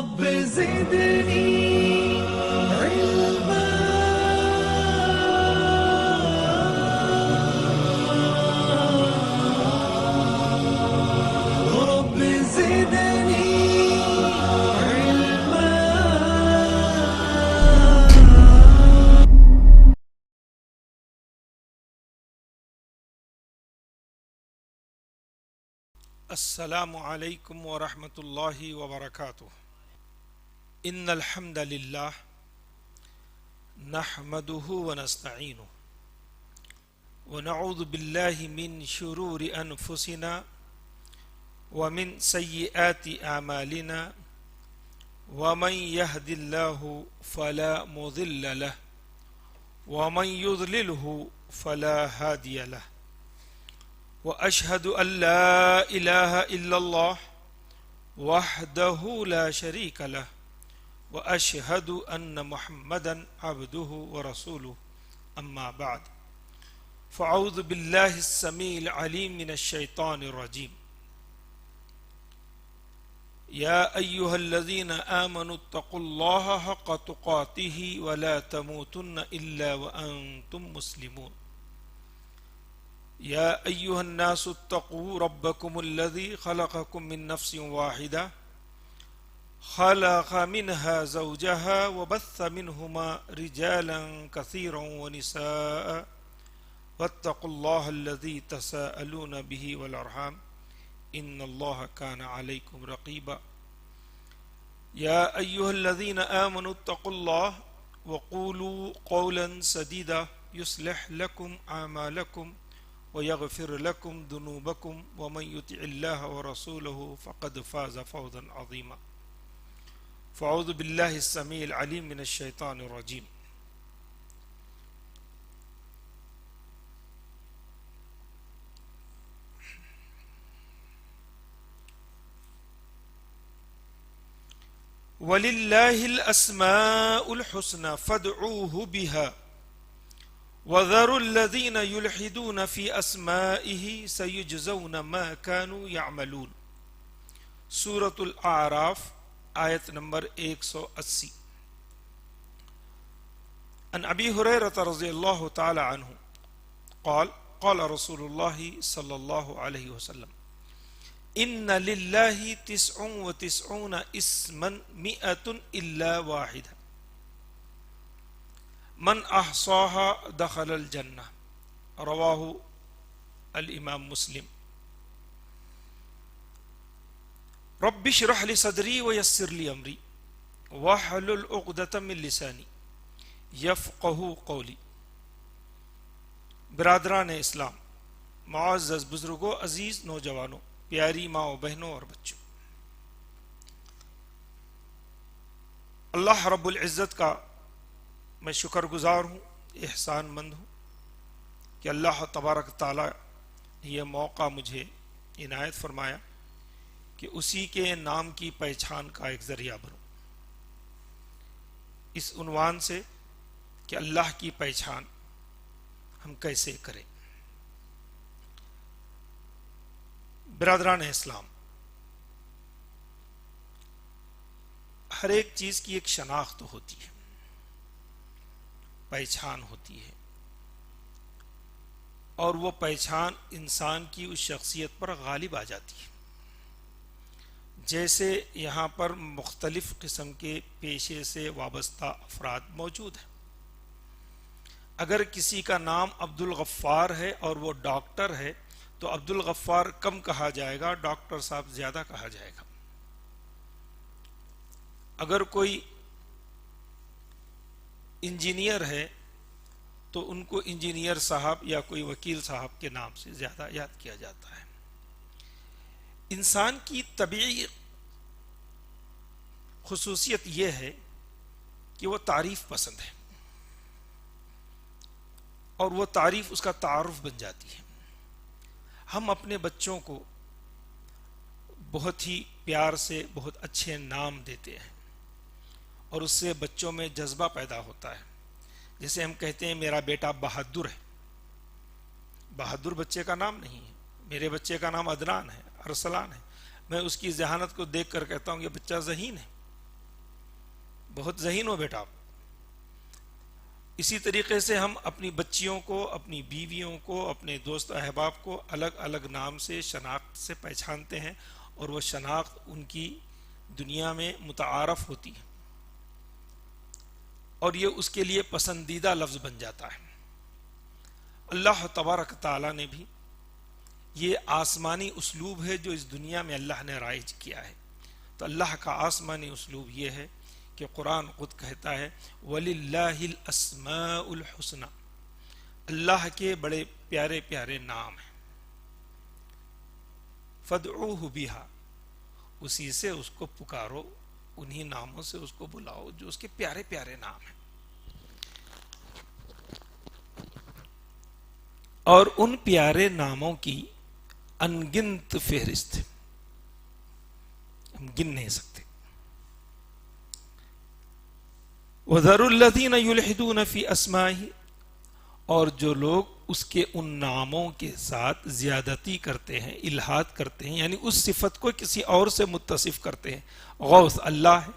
رب زدني علما رب زدني علما. السلام علیکم ورحمۃ اللہ وبرکاتہ. ان الحمد للہ نحمده ونستعینه ونعوذ باللہ من شرور انفسنا ومن سیئات اعمالنا ومن يهد الله فلا مضل له ومن يضلله فلا هادي له وأشهد أن لا إله إلا الله وحده لا شريك له وأشهد أن محمدا عبده ورسوله أما بعد فأعوذ بالله السميع العليم من الشيطان الرجيم. يا أيها الذين آمنوا اتقوا الله حق تقاته ولا تموتن إلا وأنتم مسلمون. يا أيها الناس اتقوا ربكم الذي خلقكم من نفس واحدة خلق منها زوجها وبث منهما رجالا كثيرا ونساء واتقوا الله الذي تساءلون به والأرحام إن الله كان عليكم رقيبا. يا أيها الذين آمنوا اتقوا الله وقولوا قولا سديدا يصلح لكم أعمالكم ويغفر لكم ذنوبكم ومن يطع الله ورسوله فقد فاز فوزا عظيما. فأعوذ بالله السميع العليم من الشيطان الرجيم. ولله الأسماء الحسنى فادعوه بها وذروا الذين يلحدون في اسمائه سيجزون ما كانوا يعملون. سورة الاعراف آیت نمبر 180. عن ابی ہریرہ رضی اللہ تعالی عنہ قال قال رسول اللہ صلی اللہ علیہ وسلم ان للہ 99 اسما 100 الا واحدہ من احصاها دخل الجنہ. رواہ الامام مسلم. رب اشرح لي صدری ويسر لي امری واحلل عقدۃ من لسانی یفقہوا قولی. برادران اسلام، معزز بزرگوں، عزیز نوجوانوں، پیاری ماں و بہنوں اور بچوں، اللہ رب العزت کا میں شکر گزار ہوں، احسان مند ہوں کہ اللہ تبارک تعالیٰ نے یہ موقع مجھے عنایت فرمایا کہ اسی کے نام کی پہچان کا ایک ذریعہ بنوں. اس عنوان سے کہ اللہ کی پہچان ہم کیسے کریں. برادران اسلام، ہر ایک چیز کی ایک شناخت ہوتی ہے، پہچان ہوتی ہے، اور وہ پہچان انسان کی اس شخصیت پر غالب آ جاتی ہے. جیسے یہاں پر مختلف قسم کے پیشے سے وابستہ افراد موجود ہیں. اگر کسی کا نام عبد الغفار ہے اور وہ ڈاکٹر ہے تو عبد الغفار کم کہا جائے گا، ڈاکٹر صاحب زیادہ کہا جائے گا. اگر کوئی انجینئر ہے تو ان کو انجینئر صاحب یا کوئی وکیل صاحب کے نام سے زیادہ یاد کیا جاتا ہے. انسان کی طبیعی خصوصیت یہ ہے کہ وہ تعریف پسند ہے، اور وہ تعریف اس کا تعارف بن جاتی ہے. ہم اپنے بچوں کو بہت ہی پیار سے بہت اچھے نام دیتے ہیں، اور اس سے بچوں میں جذبہ پیدا ہوتا ہے. جیسے ہم کہتے ہیں میرا بیٹا بہادر ہے. بہادر بچے کا نام نہیں ہے. میرے بچے کا نام عدنان ہے، ارسلان ہے. میں اس کی ذہانت کو دیکھ کر کہتا ہوں یہ بچہ ذہین ہے. بہت ذہین ہو بیٹا. اسی طریقے سے ہم اپنی بچیوں کو، اپنی بیویوں کو، اپنے دوست احباب کو الگ الگ نام سے، شناخت سے پہچانتے ہیں، اور وہ شناخت ان کی دنیا میں متعارف ہوتی ہے اور یہ اس کے لیے پسندیدہ لفظ بن جاتا ہے. اللہ تبارک تعالیٰ نے بھی یہ آسمانی اسلوب ہے جو اس دنیا میں اللہ نے رائج کیا ہے. تو اللہ کا آسمانی اسلوب یہ ہے کہ قرآن خود کہتا ہے وَلِلَّهِ الْأَسْمَاءُ الْحُسْنَى، اللہ کے بڑے پیارے پیارے نام ہیں. فَادْعُوهُ بِهَا، اسی سے اس کو پکارو، انہی ناموں سے اس کو بلاؤ جو اس کے پیارے پیارے نام ہیں. اور ان پیارے ناموں کی انگنت فہرست ہم گن نہیں سکتے. وَذَرُوا الَّذِينَ يُلْحِدُونَ فِي أَسْمَائِهِ، اور جو لوگ اس کے ان ناموں کے ساتھ زیادتی کرتے ہیں، الحاد کرتے ہیں، یعنی اس صفت کو کسی اور سے متصف کرتے ہیں. غوث اللہ ہے،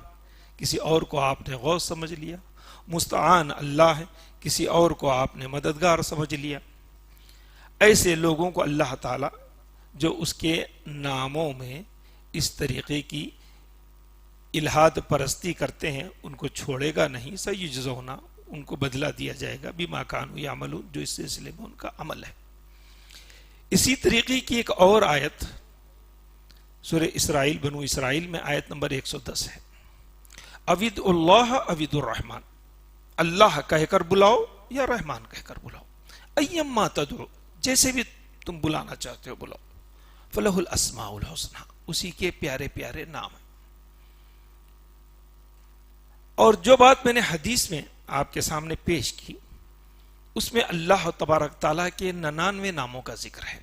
کسی اور کو آپ نے غوث سمجھ لیا. مستعان اللہ ہے، کسی اور کو آپ نے مددگار سمجھ لیا. ایسے لوگوں کو اللہ تعالی جو اس کے ناموں میں اس طریقے کی الہاد پرستی کرتے ہیں ان کو چھوڑے گا نہیں. سیجزون، ان کو بدلہ دیا جائے گا بما کانوا یعملون، جو اس سلسلے میں ان کا عمل ہے. اسی طریقے کی ایک اور آیت سورہ اسرائیل، بنو اسرائیل میں آیت نمبر 110 ہے. اوید اللہ اوید الرحمن، اللہ کہہ کر بلاؤ یا رحمان کہہ کر بلاؤ. ایما تدعو، جیسے بھی تم بلانا چاہتے ہو بلاؤ. فلہ الاسماء الحسنى، اسی کے پیارے پیارے نام ہیں. اور جو بات میں نے حدیث میں آپ کے سامنے پیش کی اس میں اللہ تبارک تعالیٰ کے 99 ناموں کا ذکر ہے.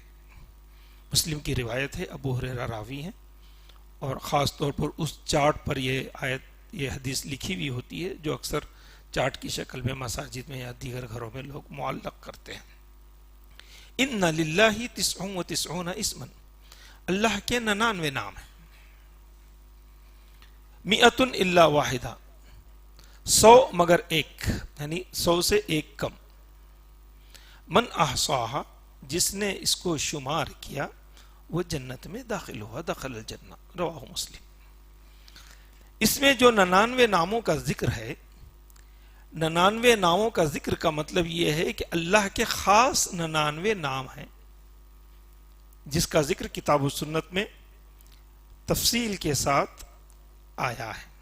مسلم کی روایت ہے، ابو ہریرہ راوی ہیں، اور خاص طور پر اس چارٹ پر یہ حدیث لکھی ہوئی ہوتی ہے جو اکثر چارٹ کی شکل میں مساجد میں یا دیگر گھروں میں لوگ معلق کرتے ہیں. ان للہ 99 اسما، اللہ کے 99 نام ہیں. 100 الا واحدہ، 100 مگر ایک، یعنی 100 سے ایک کم. من احصاها، جس نے اس کو شمار کیا وہ جنت میں داخل ہوا، دخل الجنہ. رواہ مسلم. اس میں جو 99 ناموں کا ذکر ہے، 99 ناموں کا ذکر کا مطلب یہ ہے کہ اللہ کے خاص 99 نام ہیں جس کا ذکر کتاب و سنت میں تفصیل کے ساتھ آیا ہے.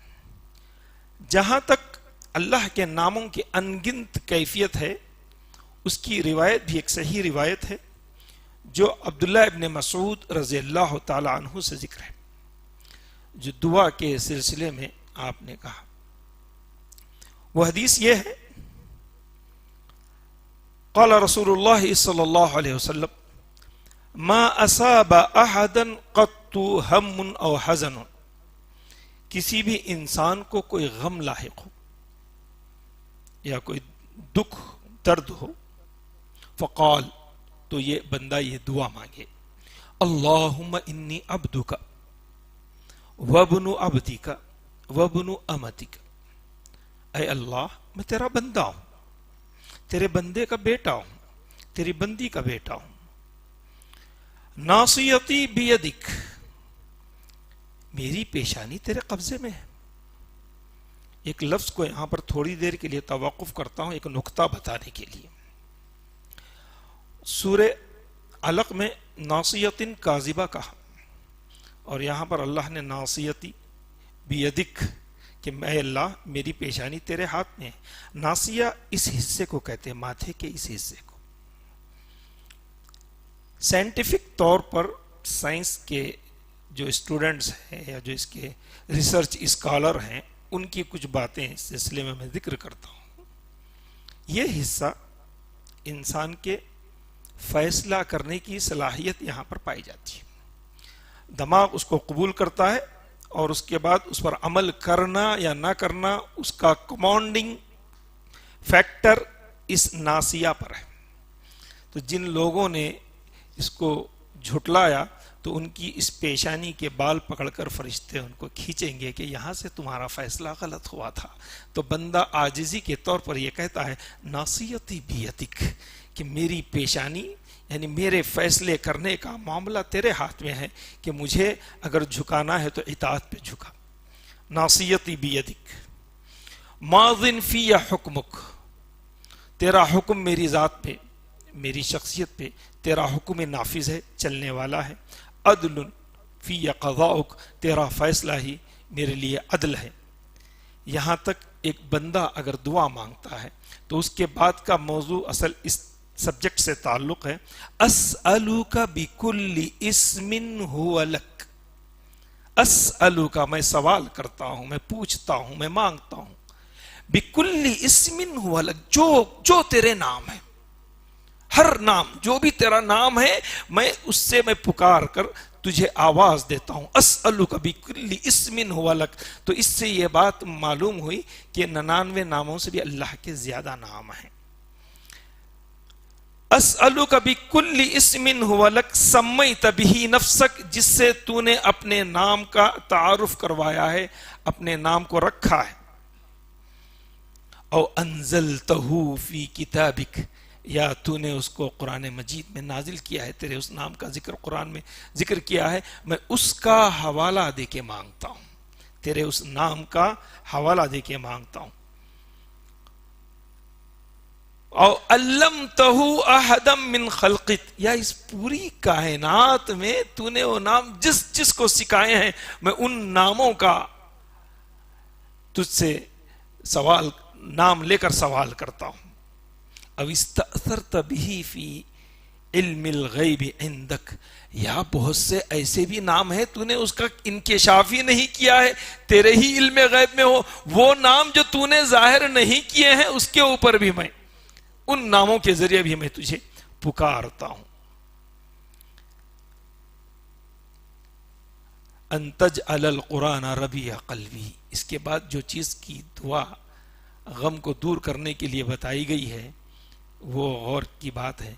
جہاں تک اللہ کے ناموں کی انگنت کیفیت ہے اس کی روایت بھی ایک صحیح روایت ہے جو عبداللہ ابن مسعود رضی اللہ تعالی عنہ سے ذکر ہے، جو دعا کے سلسلے میں آپ نے کہا. وہ حدیث یہ ہے، قال رسول اللہ صلی اللہ علیہ وسلم ما اصاب احدا قط ہم او حزن، کسی بھی انسان کو کوئی غم لاحق ہو یا کوئی دکھ درد ہو، فقال، تو یہ بندہ یہ دعا مانگے، اللہم انی عبدک وابن عبدک وابن امتک، اے اللہ میں تیرا بندہ ہوں، تیرے بندے کا بیٹا ہوں، تیری بندی کا بیٹا ہوں. ناصیتی بیدک، میری پیشانی تیرے قبضے میں ہے. ایک لفظ کو یہاں پر تھوڑی دیر کے لیے توقف کرتا ہوں ایک نکتہ بتانے کے لیے. سورہ علق میں ناصیتن کاذبہ کہا، اور یہاں پر اللہ نے ناصیتی بیدک کہ اے اللہ میری پیشانی تیرے ہاتھ میں ہے. ناصیہ اس حصے کو کہتے ہیں، ماتھے کے اس حصے کو. سائنٹیفک طور پر سائنس کے جو اسٹوڈنٹس ہیں یا جو اس کے ریسرچ اسکالر ہیں ان کی کچھ باتیں اس سلسلے میں ذکر کرتا ہوں. یہ حصہ انسان کے فیصلہ کرنے کی صلاحیت یہاں پر پائی جاتی ہے. دماغ اس کو قبول کرتا ہے اور اس کے بعد اس پر عمل کرنا یا نہ کرنا اس کا کمانڈنگ فیکٹر اس ناسیہ پر ہے. تو جن لوگوں نے اس کو جھٹلایا تو ان کی اس پیشانی کے بال پکڑ کر فرشتے ان کو کھینچیں گے کہ یہاں سے تمہارا فیصلہ غلط ہوا تھا. تو بندہ عاجزی کے طور پر یہ کہتا ہے ناصیتی بیدک، کہ میری پیشانی یعنی میرے فیصلے کرنے کا معاملہ تیرے ہاتھ میں ہے کہ مجھے اگر جھکانا ہے تو اطاعت پہ جھکا. ناصیتی بیدک ماضٍ فی حکمک، تیرا حکم میری ذات پہ، میری شخصیت پہ تیرا حکم نافذ ہے، چلنے والا ہے. عدل فی قضاؤک، تیرا فیصلہ ہی میرے لیے عدل ہے. یہاں تک ایک بندہ اگر دعا مانگتا ہے تو اس کے بعد کا موضوع اصل اس سبجیکٹ سے تعلق ہے. اسألوک بکل اسم ہو لک، اسألوک میں سوال کرتا ہوں، میں پوچھتا ہوں، میں مانگتا ہوں. بکل اسم ہو لک، جو تیرے نام ہے، ہر نام جو بھی تیرا نام ہے میں اس سے میں پکار کر تجھے آواز دیتا ہوں. اسألوک بکل اسم ہو لک. تو اس سے یہ بات معلوم ہوئی کہ 99 ناموں سے بھی اللہ کے زیادہ نام ہیں. اسألوک بکل اسم ہو لک سمیت بہ نفسک، جس سے تو نے اپنے نام کا تعارف کروایا ہے، اپنے نام کو رکھا ہے. او انزلتہ فی کتابک، یا تو نے اس کو قرآن مجید میں نازل کیا ہے، تیرے اس نام کا ذکر قرآن میں ذکر کیا ہے، میں اس کا حوالہ دے کے مانگتا ہوں، تیرے اس نام کا حوالہ دے کے مانگتا ہوں. او علمتہ احدا من خلقک، یا اس پوری کائنات میں تو نے وہ نام جس کو سکھائے ہیں میں ان ناموں کا تجھ سے سوال، نام لے کر سوال کرتا ہوں. او استأثرت بہ فی علم الغیب عندک، یا بہت سے ایسے بھی نام ہیں تو نے اس کا انکشاف ہی نہیں کیا ہے، تیرے ہی علم غیب میں ہو، وہ نام جو تو نے ظاہر نہیں کیے ہیں اس کے اوپر بھی میں ان ناموں کے ذریعے بھی میں تجھے پکارتا ہوں. ان تجعل القرآن ربیع قلبی، اس کے بعد جو چیز کی دعا غم کو دور کرنے کے لیے بتائی گئی ہے وہ غور کی بات ہے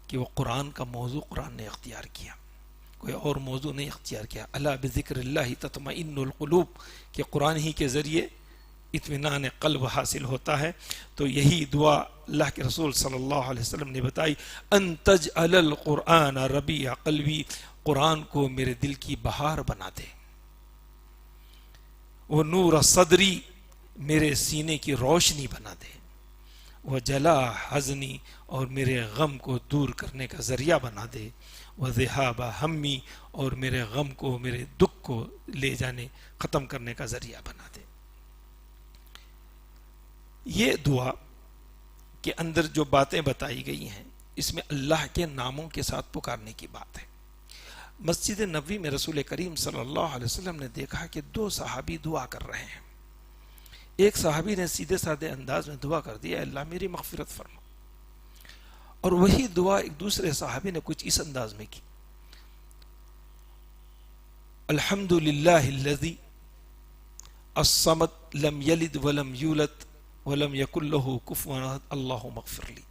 کہ وہ قرآن کا موضوع قرآن نے اختیار کیا، کوئی اور موضوع نہیں اختیار کیا. الا بذکر اللہ تطمئن القلوب، کہ قرآن ہی کے ذریعے اطمینان قلب حاصل ہوتا ہے. تو یہی دعا اللہ کے رسول صلی اللہ علیہ وسلم نے بتائی. ان تجعل القرآن ربیع قلبی، قرآن کو میرے دل کی بہار بنا دے. وہ نور صدری، میرے سینے کی روشنی بنا دے. وہ جلا حزنی، اور میرے غم کو دور کرنے کا ذریعہ بنا دے. وہ ذہاب ہمی، اور میرے غم کو، میرے دکھ کو لے جانے، ختم کرنے کا ذریعہ بنا دے. یہ دعا کے اندر جو باتیں بتائی گئی ہیں اس میں اللہ کے ناموں کے ساتھ پکارنے کی بات ہے. مسجد نبوی میں رسول کریم صلی اللہ علیہ وسلم نے دیکھا کہ 2 صحابی دعا کر رہے ہیں. ایک صحابی نے سیدھے سادے انداز میں دعا کر دیا، اللہ میری مغفرت فرما. اور وہی دعا ایک دوسرے صحابی نے کچھ اس انداز میں کی، الحمدللہ الذی الصمد لم یلد ولم یولد ولم یکن لہ کفوا احد اللہم اغفر لی.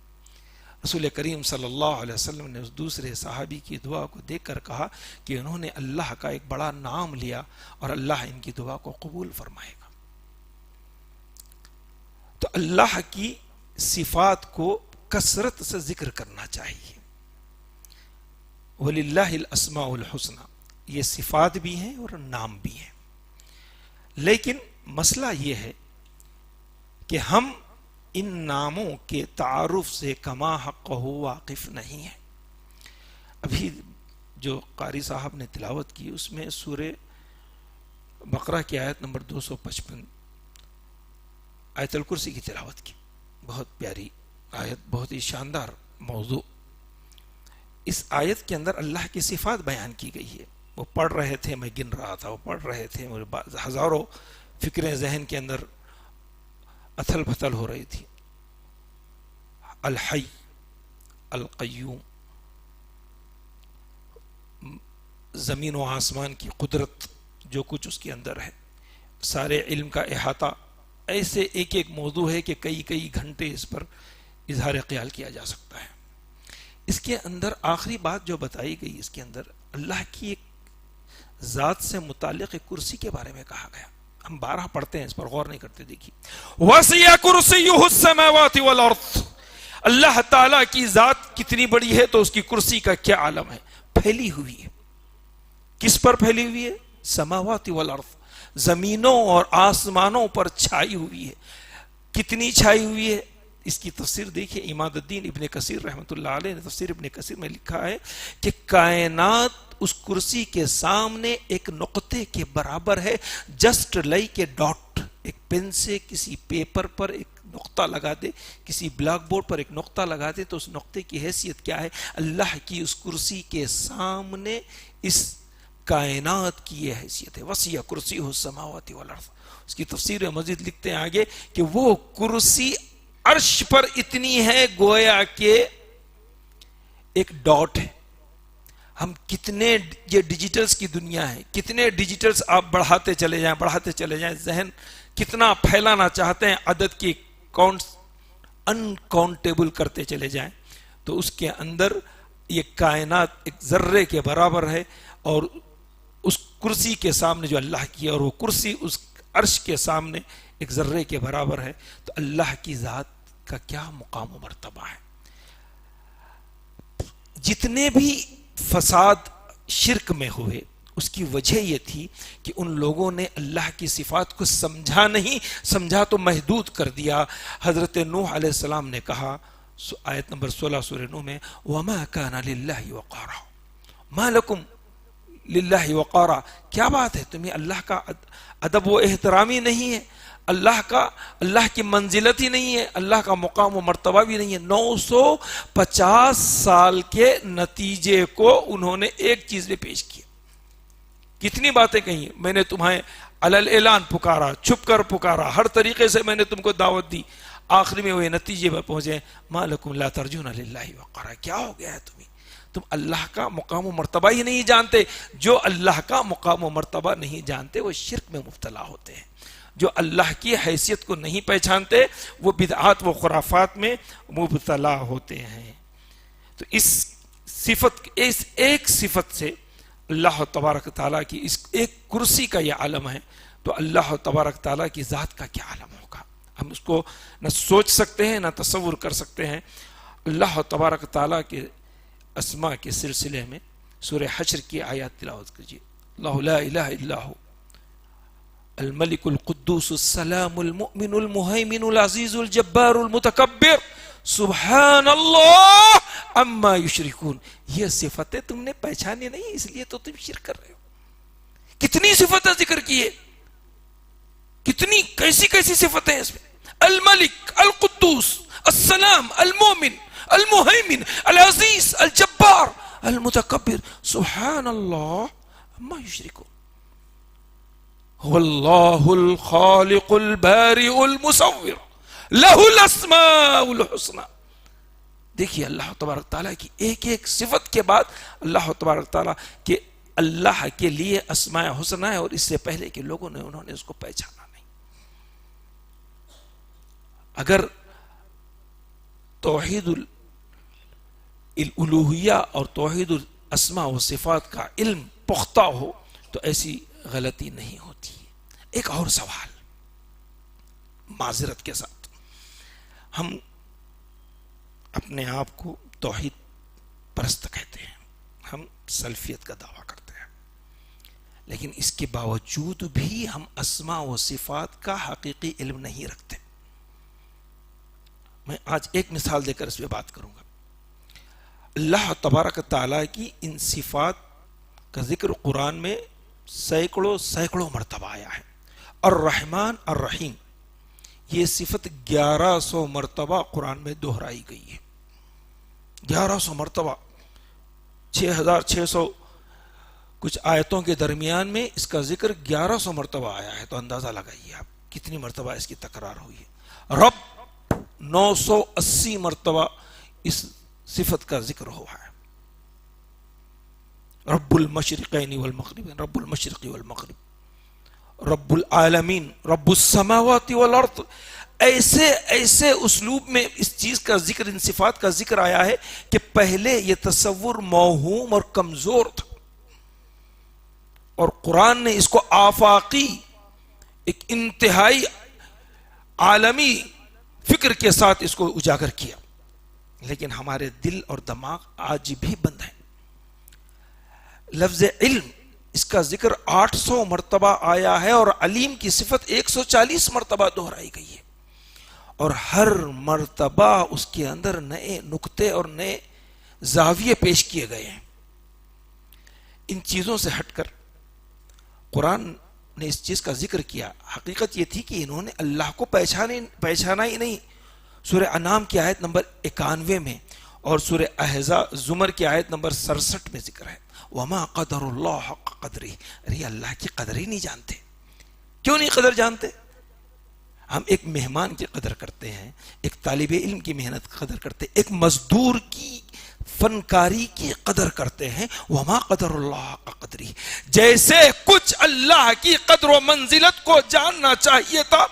رسول کریم صلی اللہ علیہ وسلم نے اس دوسرے صحابی کی دعا کو دیکھ کر کہا کہ انہوں نے اللہ کا ایک بڑا نام لیا اور اللہ ان کی دعا کو قبول فرمائے گا. تو اللہ کی صفات کو کثرت سے ذکر کرنا چاہیے. وَلِلَّهِ الْأَسْمَاءُ الْحُسْنَى، یہ صفات بھی ہیں اور نام بھی ہیں. لیکن مسئلہ یہ ہے کہ ہم ان ناموں کے تعارف سے کما حق ہو واقف نہیں ہیں. ابھی جو قاری صاحب نے تلاوت کی اس میں سورہ بقرہ کی آیت نمبر 255 آیت الکرسی کی تلاوت کی. بہت پیاری آیت، بہت ہی شاندار موضوع. اس آیت کے اندر اللہ کی صفات بیان کی گئی ہے. وہ پڑھ رہے تھے، میں گن رہا تھا، وہ پڑھ رہے تھے، ہزاروں فکریں ذہن کے اندر اتھل پتھل ہو رہی تھی. الحی، القیوم، زمین و آسمان کی قدرت، جو کچھ اس کے اندر ہے، سارے علم کا احاطہ. ایسے ایک ایک موضوع ہے کہ کئی گھنٹے اس پر اظہار خیال کیا جا سکتا ہے. اس کے اندر آخری بات جو بتائی گئی، اس کے اندر اللہ کی ایک ذات سے متعلق کرسی کے بارے میں کہا گیا. ہم 12 پڑھتے ہیں, اس پر غور نہیں کرتے. دیکھیے وسع کرسیہ السماوات والارض, اللہ تعالیٰ کی ذات کتنی بڑی ہے تو اس کی کرسی کا کیا عالم ہے, پھیلی ہوئی ہے. کس پر پھیلی ہوئی ہے؟ سماوات والارض, زمینوں اور آسمانوں پر چھائی ہوئی ہے. کتنی چھائی ہوئی ہے؟ اس کی تفسیر دیکھیے, عماد الدین ابن کثیر رحمۃ اللہ علیہ نے تفسیر ابن کثیر میں لکھا ہے کہ کائنات اس کرسی کے سامنے ایک نقطے کے برابر ہے, جسٹ لائک اے ڈاٹ. ایک پین سے کسی پیپر پر ایک نقطہ لگا دے, کسی بلیک بورڈ پر ایک نقطہ لگا دے تو اس نقطے کی حیثیت کیا ہے؟ اللہ کی اس کرسی کے سامنے اس کائنات کی یہ حیثیت ہے. وسیع کرسی السماوات والارض. اس کی تفسیر میں مزید لکھتے ہیں آگے کہ وہ کرسی عرش پر اتنی ہے گویا کہ ایک ڈاٹ ہے. ہم کتنے, یہ ڈیجیٹلز کی دنیا ہے, کتنے ڈیجیٹلز آپ بڑھاتے چلے جائیں, ذہن کتنا پھیلانا چاہتے ہیں, عدد کی انکاؤنٹیبل کرتے چلے جائیں تو اس کے اندر یہ کائنات ایک ذرے کے برابر ہے. اور اس کرسی کے سامنے جو اللہ کی ہے, اور وہ کرسی اس عرش کے سامنے ایک ذرے کے برابر ہے, تو اللہ کی ذات کا کیا مقام و مرتبہ ہے. جتنے بھی فساد شرک میں ہوئے اس کی وجہ یہ تھی کہ ان لوگوں نے اللہ کی صفات کو سمجھا نہیں, سمجھا تو محدود کر دیا. حضرت نوح علیہ السلام نے کہا آیت نمبر 16 سورہ نوح میں, وَمَا كَانَ لِلَّهِ وَقَارًا مَا لَكُمْ لِلَّهِ وَقَارًا, کیا بات ہے تمہیں اللہ کا ادب و احترام ہی نہیں ہے, اللہ کی منزلت ہی نہیں ہے, اللہ کا مقام و مرتبہ بھی نہیں ہے. 950 سال کے نتیجے کو انہوں نے ایک چیز میں پیش کیا. کتنی باتیں کہیں, میں نے تمہیں علل اعلان پکارا, چھپ کر پکارا, ہر طریقے سے میں نے تم کو دعوت دی, آخر میں وہ نتیجے پر پہنچے ما لکم لا ترجون للہ وقارا. کیا ہو گیا ہے تمہیں, تم اللہ کا مقام و مرتبہ ہی نہیں جانتے. جو اللہ کا مقام و مرتبہ نہیں جانتے وہ شرک میں مبتلا ہوتے ہیں. جو اللہ کی حیثیت کو نہیں پہچانتے وہ بدعات و خرافات میں مبتلا ہوتے ہیں. تو اس ایک صفت سے اللہ تبارک تعالیٰ کی اس ایک کرسی کا یہ عالم ہے, تو اللہ تبارک تعالیٰ کی ذات کا کیا عالم ہوگا. ہم اس کو نہ سوچ سکتے ہیں نہ تصور کر سکتے ہیں. اللہ تبارک تعالیٰ کے اسماء کے سلسلے میں سورہ حشر کی آیات تلاوت کیجیے. اللہ لا الہ الا ہو الملک القدوس السلام المؤمن المہیمن العزیز الجبار المتکبر سبحان اللہ عما یشرکون. یہ صفتیں تم نے پہچانی نہیں, اس لیے تو تم شرک کر رہے ہو. کتنی صفتیں ذکر کیے, کتنی کیسی کیسی صفتیں ہیں اس میں. الملک, القدوس, السلام, المؤمن, المہیمن, العزیز, الجبار, المتکبر, سبحان اللہ عما یشرکون. واللہ الخالق البارئ المصور لہ الاسماء الحسنى. دیکھیے اللہ تبارک تعالیٰ کی ایک ایک صفت کے بعد اللہ تبارک تعالیٰ کہ اللہ کے لیے اسماء حسنہ ہے, اور اس سے پہلے کے لوگوں نے انہوں نے اس کو پہچانا نہیں. اگر توحید الالوہیہ اور توحید الاسماء و صفات کا علم پختہ ہو تو ایسی غلطی نہیں ہوتی. ایک اور سوال معذرت کے ساتھ, ہم اپنے آپ کو توحید پرست کہتے ہیں, ہم سلفیت کا دعویٰ کرتے ہیں, لیکن اس کے باوجود بھی ہم اسماء و صفات کا حقیقی علم نہیں رکھتے. میں آج ایک مثال دے کر اس پہ بات کروں گا. اللہ تبارک تعالیٰ کی ان صفات کا ذکر قرآن میں سینکڑوں مرتبہ آیا ہے. الرحمن الرحیم, یہ صفت 1100 مرتبہ قرآن میں دہرائی گئی ہے. 1100 مرتبہ, 6600 کچھ آیتوں کے درمیان میں اس کا ذکر 1100 مرتبہ آیا ہے. تو اندازہ لگائیے آپ کتنی مرتبہ اس کی تکرار ہوئی ہے. رب 980 مرتبہ اس صفت کا ذکر ہوا ہے. رب المشرقین والمغرب, رب المشرق والمغرب, رب العالمین, رب السماوات والارض. ایسے اسلوب میں اس چیز کا ذکر, ان صفات کا ذکر آیا ہے کہ پہلے یہ تصور موہوم اور کمزور تھا. اور قرآن نے اس کو آفاقی ایک انتہائی عالمی فکر کے ساتھ اس کو اجاگر کیا، لیکن ہمارے دل اور دماغ آج بھی بند ہیں۔ لفظ علم اس کا ذکر 800 مرتبہ آیا ہے اور علیم کی صفت 140 مرتبہ دہرائی گئی ہے، اور ہر مرتبہ اس کے اندر نئے نکتے اور نئے زاویے پیش کیے گئے ہیں۔ ان چیزوں سے ہٹ کر قرآن نے اس چیز کا ذکر کیا۔ حقیقت یہ تھی کہ انہوں نے اللہ کو پہچانا ہی نہیں۔ سورہ انعام کی آیت نمبر 91 میں اور سورہ احزاب زمر کی آیت نمبر 67 میں ذکر ہے، وَمَا قَدَرُ اللَّهَ حَقَّ قَدْرِهِ، ارے اللہ کی قدر ہی نہیں جانتے۔ کیوں نہیں قدر جانتے؟ ہم ایک مہمان کی قدر کرتے ہیں، ایک طالب علم کی محنت کی قدر کرتے ہیں، ایک مزدور کی فنکاری کی قدر کرتے ہیں۔ وَمَا قَدَرُ اللَّهَ حَقَّ قَدْرِهِ، جیسے کچھ اللہ کی قدر و منزلت کو جاننا چاہیے تھا،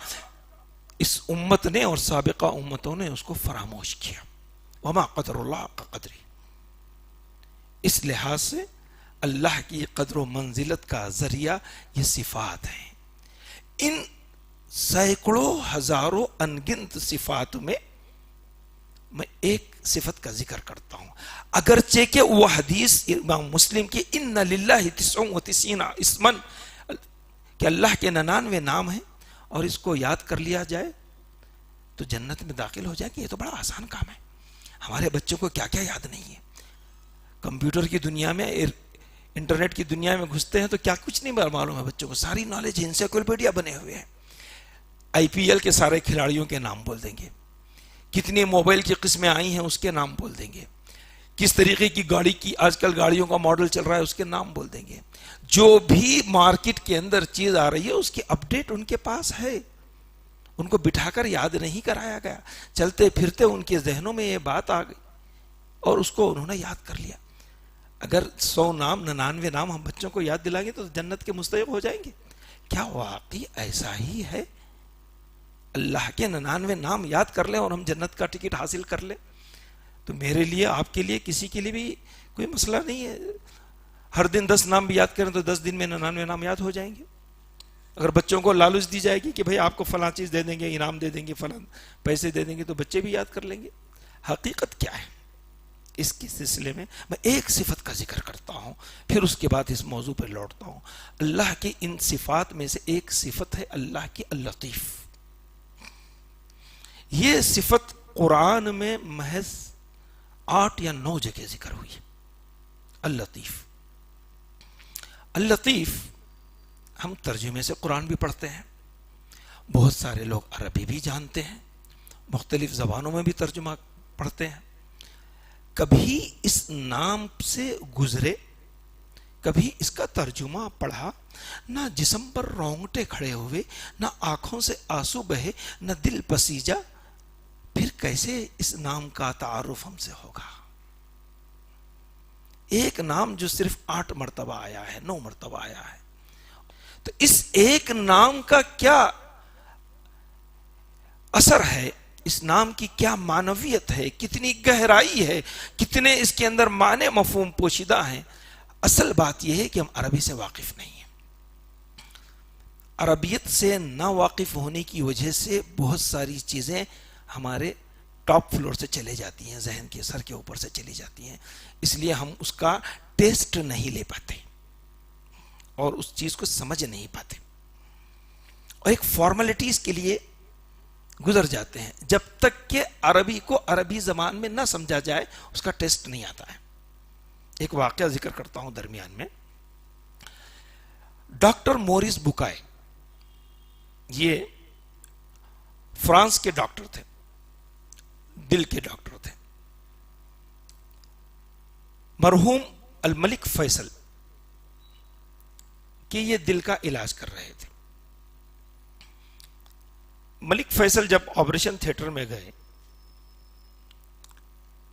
اس امت نے اور سابقہ امتوں نے اس کو فراموش کیا۔ وَمَا قَدَرُ اللَّهَ حَقَّ قَدْرِهِ، اس لحاظ سے اللہ کی قدر و منزلت کا ذریعہ یہ صفات ہیں۔ ان سینکڑوں ہزاروں انگنت صفات میں ایک صفت کا ذکر کرتا ہوں، اگرچہ کہ وہ حدیث امام مسلم کی ان للہ 99 اسمن، کہ اللہ کے 99 نام ہیں اور اس کو یاد کر لیا جائے تو جنت میں داخل ہو جائے کہ یہ تو بڑا آسان کام ہے۔ ہمارے بچوں کو کیا کیا یاد نہیں ہے۔ کمپیوٹر کی دنیا میں، انٹرنیٹ کی دنیا میں گھستے ہیں تو کیا کچھ نہیں معلوم ہے بچوں کو، ساری نالج انسائکلوپیڈیا بنے ہوئے ہیں۔ آئی پی ایل کے سارے کھلاڑیوں کے نام بول دیں گے، کتنی موبائل کی قسمیں آئی ہیں اس کے نام بول دیں گے، کس طریقے کی گاڑی کی آج کل گاڑیوں کا ماڈل چل رہا ہے اس کے نام بول دیں گے۔ جو بھی مارکیٹ کے اندر چیز آ رہی ہے اس کی اپڈیٹ ان کے پاس ہے، ان کو بٹھا کر یاد نہیں کرایا گیا، چلتے پھرتے ان کے ذہنوں میں یہ بات آ گئی اور اس کو انہوں نے یاد کر لیا۔ اگر 100 نام 99 نام ہم بچوں کو یاد دلائیں گے تو جنت کے مستحق ہو جائیں گے۔ کیا واقعی ایسا ہی ہے؟ اللہ کے 99 نام یاد کر لیں اور ہم جنت کا ٹکٹ حاصل کر لیں تو میرے لیے، آپ کے لیے، کسی کے لیے بھی کوئی مسئلہ نہیں ہے۔ ہر دن 10 نام بھی یاد کریں تو 10 دن میں 99 نام یاد ہو جائیں گے۔ اگر بچوں کو لالچ دی جائے گی کہ بھئی آپ کو فلاں چیز دے دیں گے، انعام دے دیں گے، فلاں پیسے دے دیں گے، تو بچے بھی یاد کر لیں گے۔ حقیقت کیا ہے؟ اس کے سلسلے میں میں ایک صفت کا ذکر کرتا ہوں، پھر اس کے بعد اس موضوع پر لوٹتا ہوں۔ اللہ کی ان صفات میں سے ایک صفت ہے اللہ کی اللطیف۔ یہ صفت قرآن میں محض 8 یا 9 جگہ ذکر ہوئی۔ اللطیف، اللطیف ہم ترجمے سے قرآن بھی پڑھتے ہیں، بہت سارے لوگ عربی بھی جانتے ہیں، مختلف زبانوں میں بھی ترجمہ پڑھتے ہیں۔ کبھی اس نام سے گزرے، کبھی اس کا ترجمہ پڑھا، نہ جسم پر رونگٹے کھڑے ہوئے، نہ آنکھوں سے آنسو بہے، نہ دل پسیجا، پھر کیسے اس نام کا تعارف ہم سے ہوگا؟ ایک نام جو صرف 8 مرتبہ آیا ہے، 9 مرتبہ آیا ہے، تو اس ایک نام کا کیا اثر ہے، اس نام کی کیا معنویت ہے، کتنی گہرائی ہے، کتنے اس کے اندر معنی مفہوم پوشیدہ ہیں؟ اصل بات یہ ہے کہ ہم عربی سے واقف نہیں ہیں۔ عربیت سے نہ واقف ہونے کی وجہ سے بہت ساری چیزیں ہمارے ٹاپ فلور سے چلے جاتی ہیں، ذہن کے سر کے اوپر سے چلی جاتی ہیں، اس لیے ہم اس کا ٹیسٹ نہیں لے پاتے اور اس چیز کو سمجھ نہیں پاتے، اور ایک فارمیلٹیز کے لیے گزر جاتے ہیں۔ جب تک کہ عربی کو عربی زبان میں نہ سمجھا جائے اس کا ٹیسٹ نہیں آتا ہے۔ ایک واقعہ ذکر کرتا ہوں درمیان میں۔ ڈاکٹر موریس بکائے، یہ فرانس کے ڈاکٹر تھے، دل کے ڈاکٹر تھے۔ مرحوم الملک فیصل کہ یہ دل کا علاج کر رہے تھے۔ ملک فیصل جب آپریشن تھیٹر میں گئے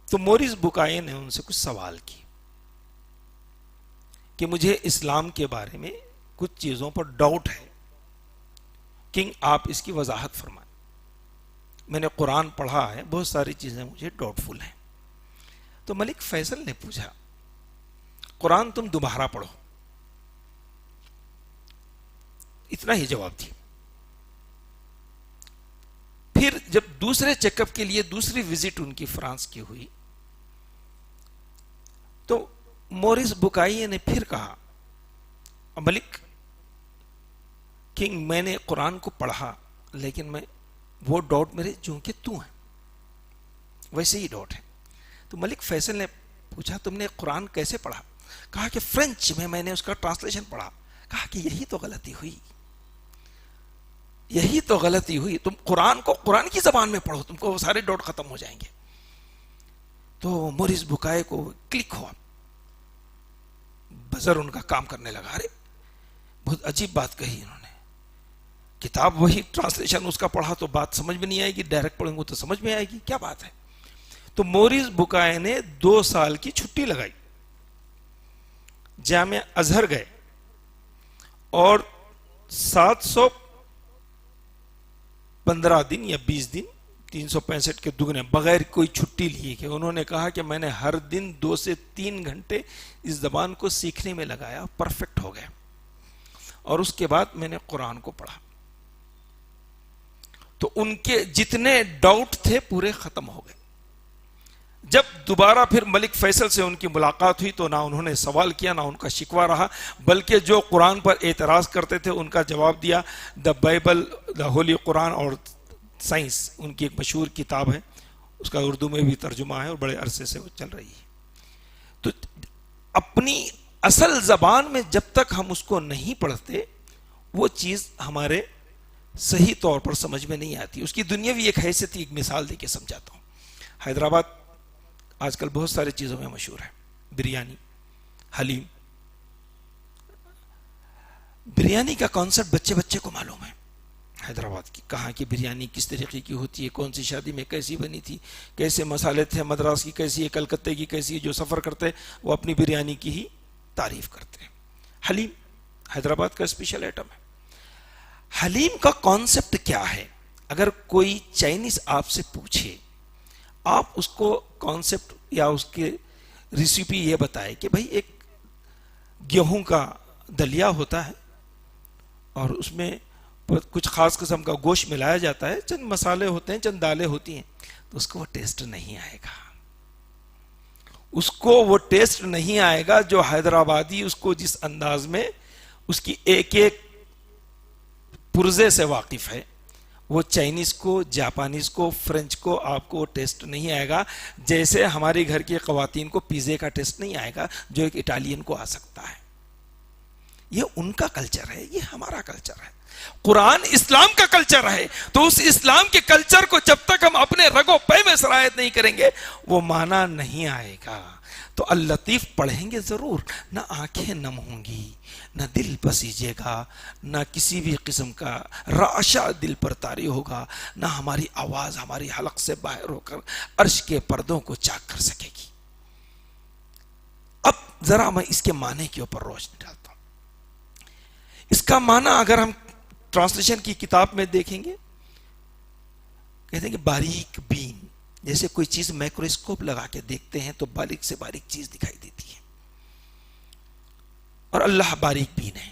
تو موریس بکائے نے ان سے کچھ سوال کی کہ مجھے اسلام کے بارے میں کچھ چیزوں پر ڈاؤٹ ہے، کنگ آپ اس کی وضاحت فرمائیں۔ میں نے قرآن پڑھا ہے، بہت ساری چیزیں مجھے ڈاؤٹ فل ہیں۔ تو ملک فیصل نے پوچھا قرآن تم دوبارہ پڑھو، اتنا ہی جواب دیا. پھر جب دوسرے چیک اپ کے لیے دوسری وزٹ ان کی فرانس کی ہوئی تو مورس بکائی نے پھر کہا ملک کنگ میں نے قرآن کو پڑھا لیکن میں وہ ڈاؤٹ میرے جو کہ تو ہے ویسے ہی ڈاؤٹ ہے. تو ملک فیصل نے پوچھا تم نے قرآن کیسے پڑھا؟ کہا کہ فرینچ میں نے اس کا ٹرانسلیشن پڑھا. کہا کہ یہی تو غلطی ہوئی, یہی تو غلطی ہوئی. تم قرآن کو قرآن کی زبان میں پڑھو, تم کو وہ سارے ڈاؤٹ ختم ہو جائیں گے. تو مورس بکائے کو کلک ہوا, بزر ان کا کام کرنے لگا. ارے بہت عجیب بات کہی انہوں نے, کتاب وہی ٹرانسلیشن اس کا پڑھا تو بات سمجھ میں نہیں آئے گی, ڈائریکٹ پڑھیں گے تو سمجھ میں آئے گی, کیا بات ہے. تو مورس بکائے نے 2 سال کی چھٹی لگائی, جامعہ ازہر گئے اور 715 دن یا 20 دن 365 کے دگنے بغیر کوئی چھٹی لیے کہ انہوں نے کہا کہ میں نے ہر دن 2 سے 3 گھنٹے اس زبان کو سیکھنے میں لگایا, پرفیکٹ ہو گیا, اور اس کے بعد میں نے قرآن کو پڑھا. تو ان کے جتنے ڈاؤٹ تھے پورے ختم ہو گئے. جب دوبارہ پھر ملک فیصل سے ان کی ملاقات ہوئی تو نہ انہوں نے سوال کیا نہ ان کا شکوہ رہا, بلکہ جو قرآن پر اعتراض کرتے تھے ان کا جواب دیا. دا بائبل, دا ہولی قرآن اور سائنس ان کی ایک مشہور کتاب ہے, اس کا اردو میں بھی ترجمہ ہے اور بڑے عرصے سے وہ چل رہی ہے. تو اپنی اصل زبان میں جب تک ہم اس کو نہیں پڑھتے وہ چیز ہمارے صحیح طور پر سمجھ میں نہیں آتی. اس کی دنیاوی ایک حیثیت ایک مثال دے کے سمجھاتا ہوں. حیدرآباد آج کل بہت سارے چیزوں میں مشہور ہے, بریانی, حلیم. بریانی کا کانسیپٹ بچے بچے کو معلوم ہے حیدرآباد کی, کہاں کی بریانی کس طریقے کی ہوتی ہے, کون سی شادی میں کیسی بنی تھی, کیسے مسالے تھے, مدراس کی کیسی ہے, کلکتے کی کیسی ہے. جو سفر کرتے وہ اپنی بریانی کی ہی تعریف کرتے ہیں. حلیم حیدرآباد کا اسپیشل آئٹم ہے. حلیم کا کانسیپٹ کیا ہے؟ اگر کوئی چائنیز آپ سے پوچھے, آپ اس کو کانسیپٹ یا اس کے ریسیپی یہ بتائے کہ بھائی ایک گیہوں کا دلیا ہوتا ہے اور اس میں کچھ خاص قسم کا گوشت ملایا جاتا ہے, چند مسالے ہوتے ہیں, چند دالیں ہوتی ہیں, تو اس کو وہ ٹیسٹ نہیں آئے گا. اس کو وہ ٹیسٹ نہیں آئے گا جو حیدرآبادی اس کو جس انداز میں اس کی ایک ایک پرزے سے واقف ہے, وہ چائنیز کو, جاپانیز کو, فرینچ کو آپ کو ٹیسٹ نہیں آئے گا. جیسے ہماری گھر کی خواتین کو پیزے کا ٹیسٹ نہیں آئے گا جو ایک اٹالین کو آ سکتا ہے. یہ ان کا کلچر ہے, یہ ہمارا کلچر ہے. قرآن اسلام کا کلچر ہے, تو اس اسلام کے کلچر کو جب تک ہم اپنے رگو پے میں سرایت نہیں کریں گے وہ معنی نہیں آئے گا. تو اللطیف پڑھیں گے ضرور, نہ آنکھیں نم ہوں گی, نہ دل پسیجے گا, نہ کسی بھی قسم کا رعشہ دل پر طاری ہوگا, نہ ہماری آواز ہماری حلق سے باہر ہو کر عرش کے پردوں کو چاک کر سکے گی. اب ذرا میں اس کے معنی کے اوپر روشنی ڈالتا ہوں. اس کا معنی اگر ہم ٹرانسلیشن کی کتاب میں دیکھیں گے, کہتے ہیں کہ باریک بین, جیسے کوئی چیز مائکروسکوپ لگا کے دیکھتے ہیں تو باریک سے باریک چیز دکھائی دیتی ہے, اور اللہ باریک بین ہے.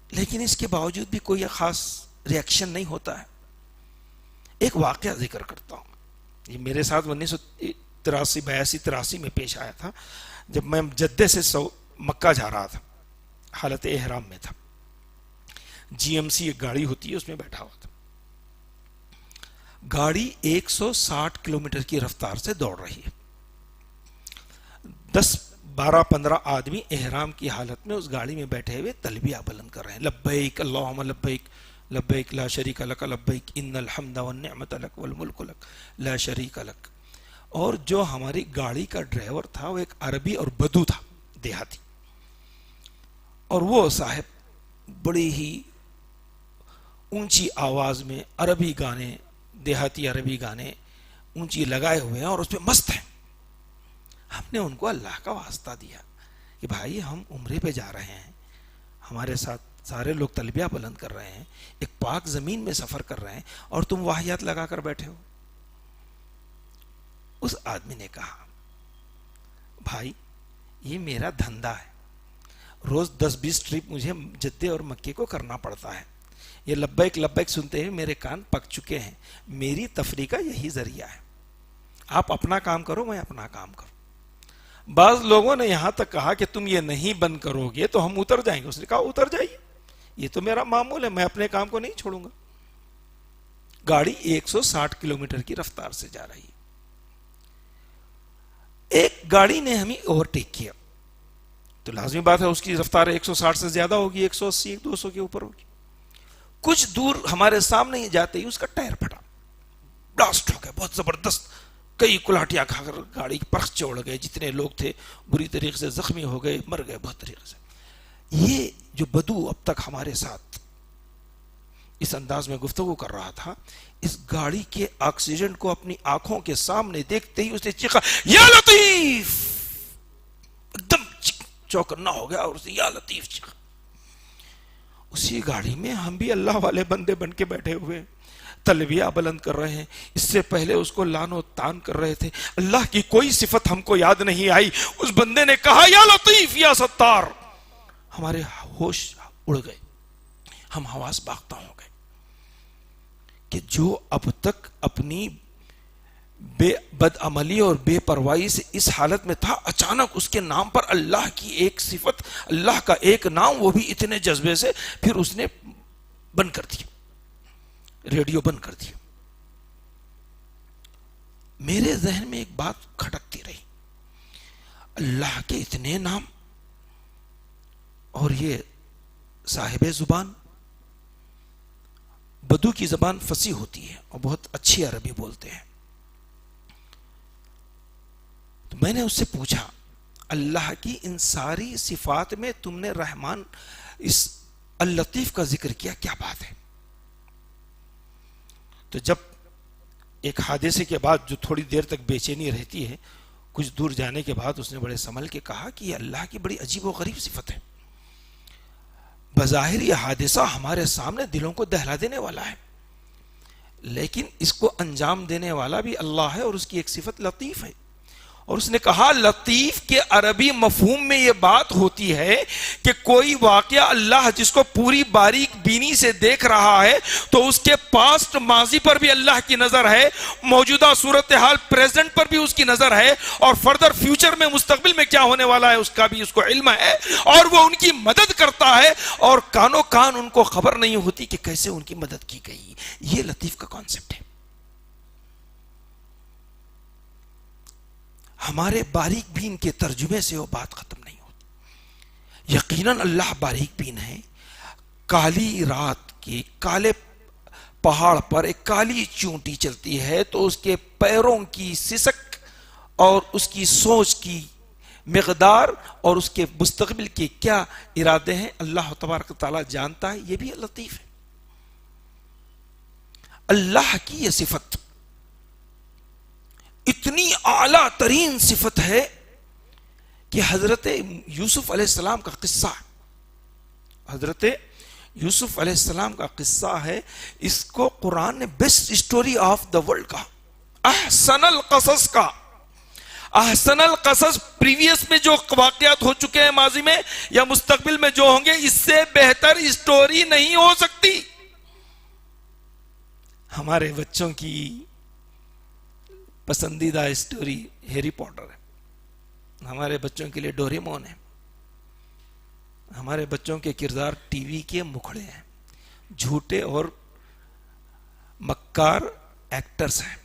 لیکن اس کے باوجود بھی کوئی خاص ریاکشن نہیں ہوتا ہے. ایک واقعہ ذکر کرتا ہوں, یہ میرے ساتھ 1983 میں پیش آیا تھا, جب میں جدے سے مکہ جا رہا تھا, حالت احرام میں تھا. جی ایم سی ایک گاڑی ہوتی ہے, اس میں بیٹھا ہوا تھا. گاڑی 160 کلومیٹر کی رفتار سے دوڑ رہی ہے. 10-12-15 آدمی احرام کی حالت میں اس گاڑی میں بیٹھے ہوئے تلبیہ بلند کر رہے ہیں, لبیک اللہم لبیک لبیک لا شریک لک لبیک ان الحمد والنعمت لک والملک لک لا شریک لک. اور جو ہماری گاڑی کا ڈرائیور تھا وہ ایک عربی اور بدو تھا, دیہاتی, اور وہ صاحب بڑی ہی اونچی آواز میں عربی گانے, دیہاتی عربی گانے اونچی لگائے ہوئے ہیں اور اس پہ مست ہیں. ہم نے ان کو اللہ کا واسطہ دیا کہ بھائی ہم عمرے پہ جا رہے ہیں, ہمارے ساتھ سارے لوگ تلبیہ بلند کر رہے ہیں, ایک پاک زمین میں سفر کر رہے ہیں, اور تم واہیات لگا کر بیٹھے ہو. اس آدمی نے کہا بھائی یہ میرا دھندا ہے, روز 10-20 ٹرپ مجھے جدے اور مکے کو کرنا پڑتا ہے. یہ لبیک لبیک سنتے ہیں میرے کان پک چکے ہیں. میری تفریح کا یہی ذریعہ ہے. آپ اپنا کام کرو, میں اپنا کام کروں. بعض لوگوں نے یہاں تک کہا کہ تم یہ نہیں بند کرو گے تو ہم اتر جائیں گے. اس نے کہا اتر جائیے, یہ تو میرا معمول ہے, میں اپنے کام کو نہیں چھوڑوں گا. گاڑی 160 کلومیٹر کی رفتار سے جا رہی ہے. ایک گاڑی نے ہمیں اوورٹیک کیا تو لازمی بات ہے اس کی رفتار 160 سے زیادہ ہوگی, 180 200 کے اوپر ہوگی. کچھ دور ہمارے سامنے ہی جاتے ہی اس کا ٹائر پھٹا, بلاسٹ ہو گیا بہت زبردست. کئی کلاٹیاں کھا کر گاڑی کی پرخ چوڑ گئے. جتنے لوگ تھے بری طریقے سے زخمی ہو گئے, مر گئے بہت طریقے سے. یہ جو بدو اب تک ہمارے ساتھ اس انداز میں گفتگو کر رہا تھا, اس گاڑی کے آکسیجن کو اپنی آنکھوں کے سامنے دیکھتے ہی اس نے چیخا یا لطیف, ایک دم چوکنا ہو گیا اور اسے یا لطیف چیخا. اسی گاڑی میں ہم بھی اللہ والے بندے بن کے بیٹھے ہوئے تلبیہ بلند کر رہے ہیں. اس سے پہلے اس کو لعن و طعن کر رہے تھے. اللہ کی کوئی صفت ہم کو یاد نہیں آئی. اس بندے نے کہا یا لطیف یا ستار. ہمارے ہوش اڑ گئے, ہم حواس باختہ ہو گئے کہ جو اب تک اپنی بے بد عملی اور بے پرواہی سے اس حالت میں تھا, اچانک اس کے نام پر اللہ کی ایک صفت, اللہ کا ایک نام, وہ بھی اتنے جذبے سے, پھر اس نے بند کر دیا, ریڈیو بند کر دیا. میرے ذہن میں ایک بات کھٹکتی رہی, اللہ کے اتنے نام اور یہ صاحب زبان. بدو کی زبان فصیح ہوتی ہے اور بہت اچھی عربی بولتے ہیں. تو میں نے اس سے پوچھا اللہ کی ان ساری صفات میں تم نے رحمان اس اللطیف کا ذکر کیا, کیا بات ہے؟ تو جب ایک حادثے کے بعد جو تھوڑی دیر تک بے چینی رہتی ہے, کچھ دور جانے کے بعد اس نے بڑے سنبھل کے کہا کہ یہ اللہ کی بڑی عجیب و غریب صفت ہے. بظاہر یہ حادثہ ہمارے سامنے دلوں کو دہلا دینے والا ہے, لیکن اس کو انجام دینے والا بھی اللہ ہے اور اس کی ایک صفت لطیف ہے. اور اس نے کہا لطیف کے عربی مفہوم میں یہ بات ہوتی ہے کہ کوئی واقعہ اللہ جس کو پوری باریک بینی سے دیکھ رہا ہے تو اس کے پاسٹ ماضی پر بھی اللہ کی نظر ہے, موجودہ صورتحال پریزنٹ پر بھی اس کی نظر ہے, اور فردر فیوچر میں مستقبل میں کیا ہونے والا ہے اس کا بھی اس کو علم ہے, اور وہ ان کی مدد کرتا ہے اور کانوں کان ان کو خبر نہیں ہوتی کہ کیسے ان کی مدد کی گئی. یہ لطیف کا کانسیپٹ ہے. ہمارے باریک بین کے ترجمے سے وہ بات ختم نہیں ہوتی. یقیناً اللہ باریک بین ہے. کالی رات کے کالے پہاڑ پر ایک کالی چونٹی چلتی ہے تو اس کے پیروں کی سسک اور اس کی سوچ کی مقدار اور اس کے مستقبل کے کیا ارادے ہیں اللہ تبارک تعالیٰ جانتا ہے. یہ بھی لطیف ہے. اللہ کی یہ صفت اتنی اعلیٰ ترین صفت ہے کہ حضرت یوسف علیہ السلام کا قصہ, حضرت یوسف علیہ السلام کا قصہ ہے, اس کو قرآن نے best story of the world کہا, احسن القصص کا. احسن القصص پریویس میں جو واقعات ہو چکے ہیں ماضی میں یا مستقبل میں جو ہوں گے, اس سے بہتر اسٹوری نہیں ہو سکتی. ہمارے بچوں کی پسندیدہ اسٹوری ہیری پوٹر ہے, ہمارے بچوں کے لیے ڈوریمون ہے, ہمارے بچوں کے کردار ٹی وی کے مکھڑے ہیں, جھوٹے اور مکار ایکٹرز ہیں,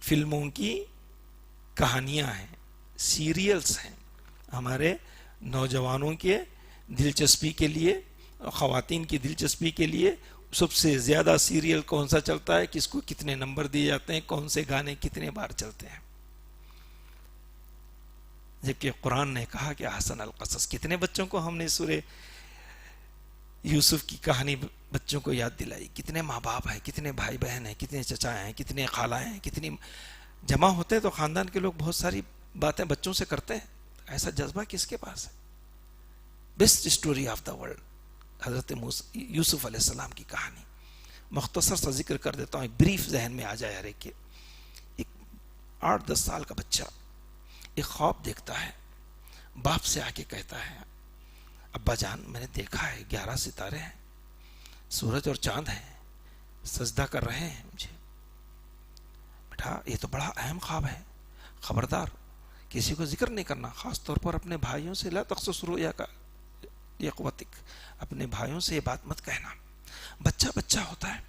فلموں کی کہانیاں ہیں, سیریلز ہیں. ہمارے نوجوانوں کے دلچسپی کے لیے, خواتین کی دلچسپی کے لیے سب سے زیادہ سیریل کون سا چلتا ہے, کس کو کتنے نمبر دیے جاتے ہیں, کون سے گانے کتنے بار چلتے ہیں. جبکہ قرآن نے کہا کہ احسن القصص. کتنے بچوں کو ہم نے سورہ یوسف کی کہانی بچوں کو یاد دلائی. کتنے ماں باپ ہیں, کتنے بھائی بہن ہیں, کتنے چچا ہیں, کتنے خالہ ہیں, کتنی جمع ہوتے ہیں تو خاندان کے لوگ بہت ساری باتیں بچوں سے کرتے ہیں. ایسا جذبہ کس کے پاس ہے؟ Best story of the world, حضرت یوسف علیہ السلام کی کہانی. مختصر سا ذکر کر دیتا ہوں, ایک بریف ذہن میں آ جائے ہر ایک کے. ایک 8-10 سال کا بچہ ایک خواب دیکھتا ہے, باپ سے آ کے کہتا ہے ابا جان میں نے دیکھا ہے 11 ستارے ہیں، سورج اور چاند ہیں، سجدہ کر رہے ہیں مجھے. بیٹا یہ تو بڑا اہم خواب ہے، خبردار کسی کو ذکر نہیں کرنا، خاص طور پر اپنے بھائیوں سے. لا تخصص رؤیاک لاخوتک، اپنے بھائیوں سے یہ بات مت کہنا. بچہ بچہ ہوتا ہے،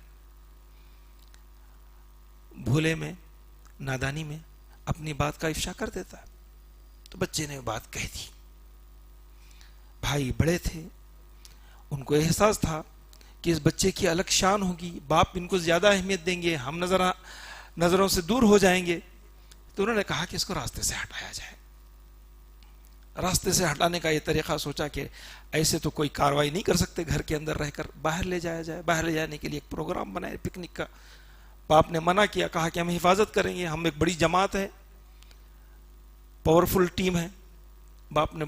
بھولے میں نادانی میں اپنی بات کا افشا کر دیتا ہے. تو بچے نے بات کہہ دی. بھائی بڑے تھے، ان کو احساس تھا کہ اس بچے کی الگ شان ہوگی، باپ ان کو زیادہ اہمیت دیں گے، ہم نظروں سے دور ہو جائیں گے. تو انہوں نے کہا کہ اس کو راستے سے ہٹایا جائے. راستے سے ہٹانے کا یہ طریقہ سوچا کہ ایسے تو کوئی کاروائی نہیں کر سکتے، گھر کے اندر رہ کر باہر لے جایا جائے. باہر لے جانے کے لیے ایک پروگرام بنائے پکنک کا. باپ نے منع کیا، کہا کہ ہم حفاظت کریں گے، ہم ایک بڑی جماعت ہے، پاورفل ٹیم ہے. باپ نے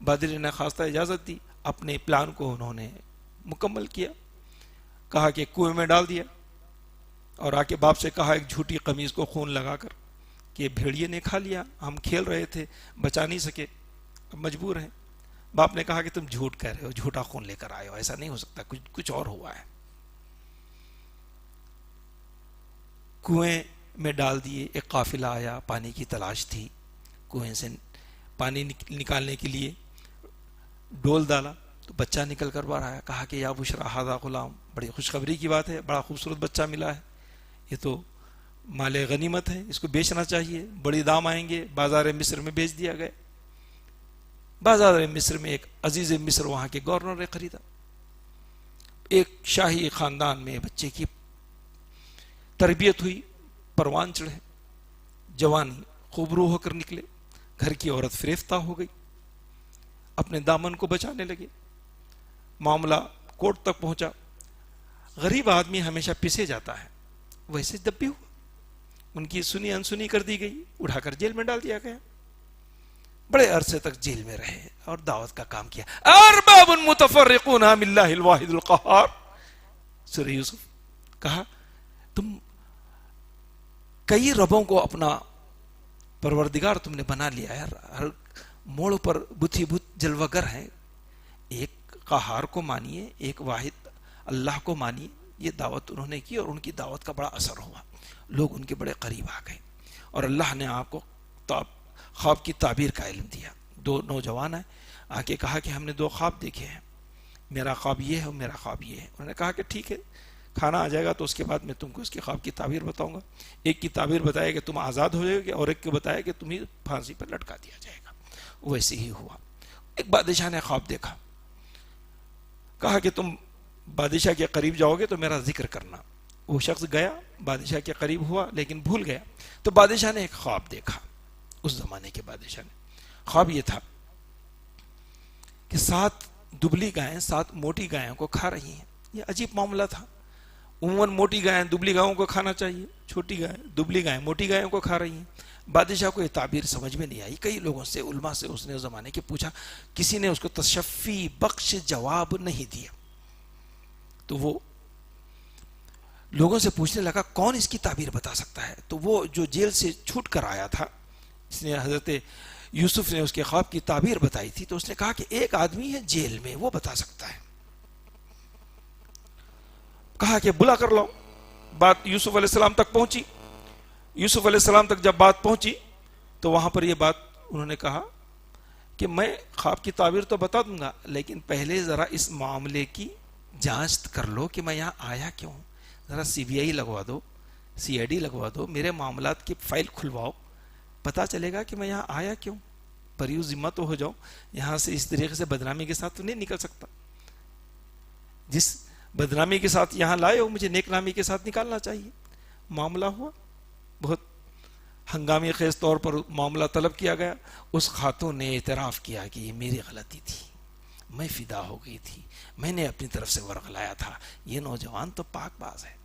بادری نے خواستہ اجازت دی. اپنے پلان کو انہوں نے مکمل کیا. کہا کہ کنویں میں ڈال دیا اور آ کے باپ سے کہا ایک جھوٹی قمیض کو خون لگا کر کہ بھیڑیے نے کھا لیا، ہم کھیل رہے تھے بچا نہیں سکے، اب مجبور ہیں. باپ نے کہا کہ تم جھوٹ کہہ رہے ہو، جھوٹا خون لے کر آئے ہو، ایسا نہیں ہو سکتا، کچھ اور ہوا ہے. کنویں میں ڈال دیے. ایک قافلہ آیا، پانی کی تلاش تھی، کنویں سے پانی نکالنے کے لیے ڈول ڈالا تو بچہ نکل کر باہر آیا. کہا کہ یا بشرا ھذا غلام، بڑی خوشخبری کی بات ہے، بڑا خوبصورت بچہ ملا ہے، یہ تو مال غنیمت ہے، اس کو بیچنا چاہیے، بڑی دام آئیں گے. بازار مصر میں بیچ دیا گیا. بازار مصر میں ایک عزیز مصر وہاں کے گورنر نے خریدا. ایک شاہی خاندان میں بچے کی تربیت ہوئی، پروان چڑھے، جوانی خوبرو ہو کر نکلے. گھر کی عورت فریفتہ ہو گئی، اپنے دامن کو بچانے لگے. معاملہ کورٹ تک پہنچا. غریب آدمی ہمیشہ پسے جاتا ہے، ویسے جب بھی ہوا، ان کی سنی انسنی کر دی گئی، اٹھا کر جیل میں ڈال دیا گیا. بڑے عرصے تک جیل میں رہے اور دعوت کا کام کیا. ارباب متفرقون ام اللہ الواحد القہار، سورہ یوسف. کہا تم کئی ربوں کو اپنا پروردگار تم نے بنا لیا ہے، ہر موڑ پر بتھی بت جلوگر ہیں. ایک قہار کو مانیے، ایک واحد اللہ کو مانیے. یہ دعوت انہوں نے کی اور ان کی دعوت کا بڑا اثر ہوا، لوگ ان کے بڑے قریب آ گئے اور اللہ نے آپ کو خواب کی تعبیر کا علم دیا. 2 نوجوان ہیں، آ کے کہا کہ ہم نے 2 خواب دیکھے ہیں، میرا خواب یہ ہے اور میرا خواب یہ ہے. انہوں نے کہا کہ ٹھیک ہے، کھانا آ جائے گا تو اس کے بعد میں تم کو اس کے خواب کی تعبیر بتاؤں گا. ایک کی تعبیر بتایا کہ تم آزاد ہو جائے گے اور ایک کو بتایا کہ تمہیں پھانسی پر لٹکا دیا جائے گا. ویسے ہی ہوا. ایک بادشاہ نے خواب دیکھا، کہا کہ تم بادشاہ کے قریب جاؤ گے تو میرا ذکر کرنا. وہ شخص گیا، بادشاہ کے قریب ہوا لیکن بھول گیا. تو بادشاہ نے ایک خواب دیکھا. اس زمانے کے بادشاہ نے خواب یہ تھا کہ 7 دبلی گائیں 7 موٹی گایوں کو کھا رہی ہیں. یہ عجیب معاملہ تھا. عموماً موٹی گائیں دبلی گایوں کو کھانا چاہیے، چھوٹی گائیں دبلی گائیں موٹی گایوں کو کھا رہی ہیں. بادشاہ کو یہ تعبیر سمجھ میں نہیں آئی. کئی لوگوں سے، علماء سے اس نے اس زمانے کے پوچھا، کسی نے اس کو تشفی بخش جواب نہیں دیا. تو وہ لوگوں سے پوچھنے لگا کون اس کی تعبیر بتا سکتا ہے. تو وہ جو جیل سے چھوٹ کر آیا تھا، اس نے حضرت یوسف نے اس کے خواب کی تعبیر بتائی تھی، تو اس نے کہا کہ ایک آدمی ہے جیل میں، وہ بتا سکتا ہے. کہا کہ بلا کر لاؤ. بات یوسف علیہ السلام تک پہنچی. یوسف علیہ السلام تک جب بات پہنچی تو وہاں پر یہ بات انہوں نے کہا کہ میں خواب کی تعبیر تو بتا دوں گا، لیکن پہلے ذرا اس معاملے کی جانچ کر لو کہ میں یہاں آیا کیوں. ذرا CBI لگوا دو، CID لگوا دو، میرے معاملات کی فائل کھلواؤ، پتا چلے گا کہ میں یہاں آیا کیوں. پریو ذمہ تو ہو جاؤ، یہاں سے اس طریقے سے بدنامی کے ساتھ تو نہیں نکل سکتا. جس بدنامی کے ساتھ یہاں لائے ہو، مجھے نیک نامی کے ساتھ نکالنا چاہیے. معاملہ ہوا، بہت ہنگامی خیز طور پر معاملہ طلب کیا گیا. اس خاتون نے اعتراف کیا کہ یہ میری غلطی تھی، میں فدا ہو گئی تھی، میں نے اپنی طرف سے ورغلایا تھا. یہ نوجوان تو پاک باز ہے،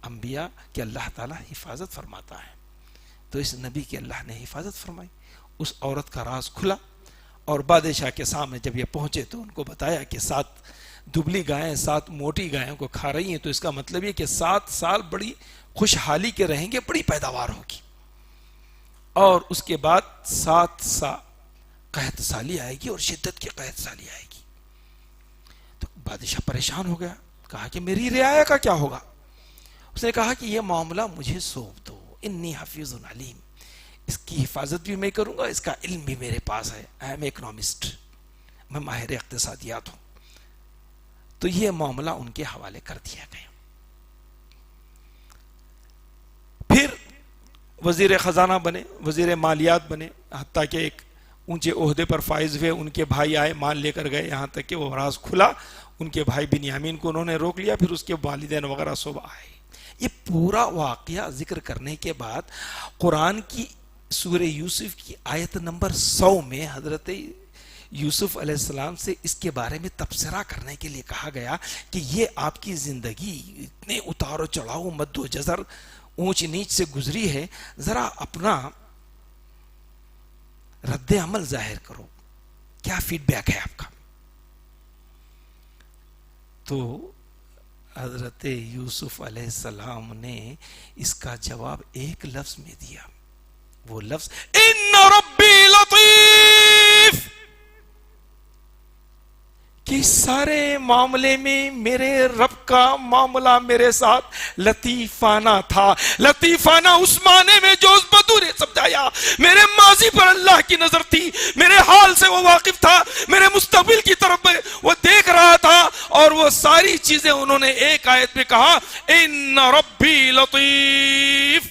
انبیاء کہ اللہ تعالیٰ حفاظت فرماتا ہے، تو اس نبی کی اللہ نے حفاظت فرمائی. اس عورت کا راز کھلا اور بادشاہ کے سامنے جب یہ پہنچے تو ان کو بتایا کہ 7 دبلی گائیں 7 موٹی گایوں کو کھا رہی ہیں، تو اس کا مطلب یہ کہ 7 سال بڑی خوشحالی کے رہیں گے، بڑی پیداوار ہوگی. اور اس کے بعد 7 سال قحط سالی آئے گی اور شدت کی قحط سالی آئے گی. تو بادشاہ پریشان ہو گیا, کہا کہ میری رعایا کا کیا ہوگا؟ اس نے کہا کہ یہ معاملہ مجھے سونپ دو, انی حفیظ علیم, اس کی حفاظت بھی میں کروں گا, اس کا علم بھی میرے پاس ہے, آئی ایم اکنامسٹ, میں ماہر اقتصادیات ہوں. تو یہ معاملہ ان کے حوالے کر دیا گیا. پھر وزیر خزانہ بنے, وزیر مالیات بنے, حتیٰ کہ ایک اونچے عہدے پر فائز ہوئے. ان کے بھائی آئے, مال لے کر گئے, یہاں تک کہ وہ راز کھلا, ان کے بھائی بنیامین کو انہوں نے روک لیا, پھر اس کے والدین وغیرہ سب آئے. یہ پورا واقعہ ذکر کرنے کے بعد قرآن کی سورہ یوسف کی آیت نمبر 100 میں حضرت یوسف علیہ السلام سے اس کے بارے میں تبصرہ کرنے کے لیے کہا گیا کہ یہ آپ کی زندگی اتنے اتار و چڑھاؤ, مد و جزر, اونچ نیچ سے گزری ہے, ذرا اپنا رد عمل ظاہر کرو, کیا فیڈ بیک ہے آپ کا؟ تو حضرت یوسف علیہ السلام نے اس کا جواب ایک لفظ میں دیا, وہ لفظ ان ربی لطیف, کہ سارے معاملے میں میرے رب کا معاملہ میرے ساتھ لطیفانہ تھا. لطیفانہ اس معنی میں جو اس بدو نے سمجھایا, میرے ماضی پر اللہ کی نظر تھی, میرے حال سے وہ واقف تھا, میرے مستقبل کی طرف وہ دیکھ رہا تھا, اور وہ ساری چیزیں انہوں نے ایک آیت میں کہا ان ربی لطیف,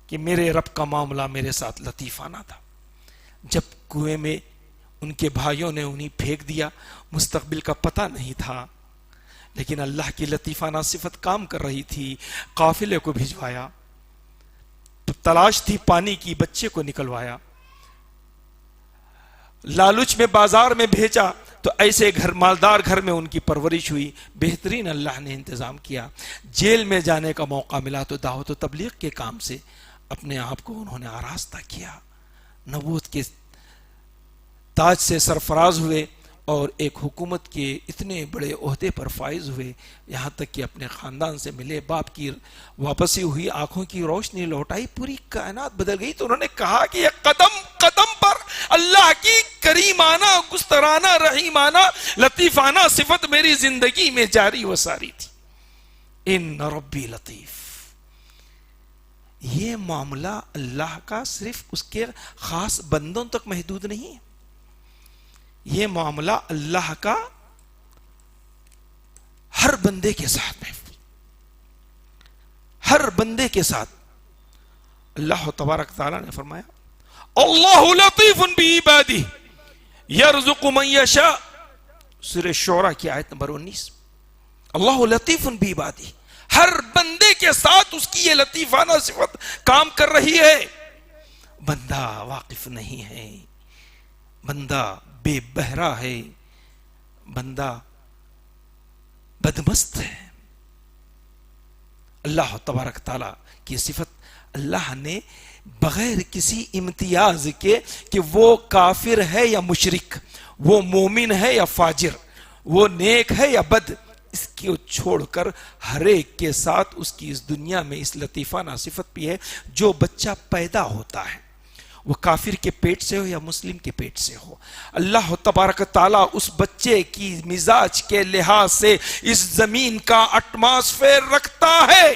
کہ میرے رب کا معاملہ میرے ساتھ لطیفانہ تھا. جب کنویں میں ان کے بھائیوں نے انہیں پھینک دیا, مستقبل کا پتہ نہیں تھا, لیکن اللہ کی لطیفانہ صفت کام کر رہی تھی. قافلے کو بھجوایا, تلاش تھی پانی کی, بچے کو نکلوایا, لالچ میں بازار میں بھیجا, تو ایسے گھر, مالدار گھر میں ان کی پرورش ہوئی. بہترین اللہ نے انتظام کیا. جیل میں جانے کا موقع ملا تو دعوت و تبلیغ کے کام سے اپنے آپ کو انہوں نے آراستہ کیا, نبوت کے تاج سے سرفراز ہوئے, اور ایک حکومت کے اتنے بڑے عہدے پر فائز ہوئے, یہاں تک کہ اپنے خاندان سے ملے, باپ کی واپسی ہوئی, آنکھوں کی روشنی لوٹائی, پوری کائنات بدل گئی. تو انہوں نے کہا کہ یہ قدم قدم پر اللہ کی کریمانہ, گسترانہ, رحیمانہ, لطیفانہ صفت میری زندگی میں جاری و ساری تھی. ان ربی لطیف, یہ معاملہ اللہ کا صرف اس کے خاص بندوں تک محدود نہیں ہے, یہ معاملہ اللہ کا ہر بندے کے ساتھ محفوظ, ہر بندے کے ساتھ. اللہ تبارک تعالیٰ نے فرمایا اللہ لطیف بعبادہ یرزق من یشاء, سورہ شعراء کی آیت نمبر 19. اللہ لطیف بعبادہ, ہر بندے کے ساتھ اس کی یہ لطیفانہ صفت کام کر رہی ہے. بندہ واقف نہیں ہے, بندہ بے بہرا ہے, بندہ بدمست ہے. اللہ تبارک تعالیٰ کی صفت اللہ نے بغیر کسی امتیاز کے کہ وہ کافر ہے یا مشرک, وہ مومن ہے یا فاجر, وہ نیک ہے یا بد, اس کو چھوڑ کر ہر ایک کے ساتھ اس کی اس دنیا میں اس لطیفانہ صفت بھی ہے. جو بچہ پیدا ہوتا ہے وہ کافر کے پیٹ سے ہو یا مسلم کے پیٹ سے ہو, اللہ تبارک تعالیٰ اس بچے کی مزاج کے لحاظ سے اس زمین کا ایٹماسفیئر رکھتا ہے,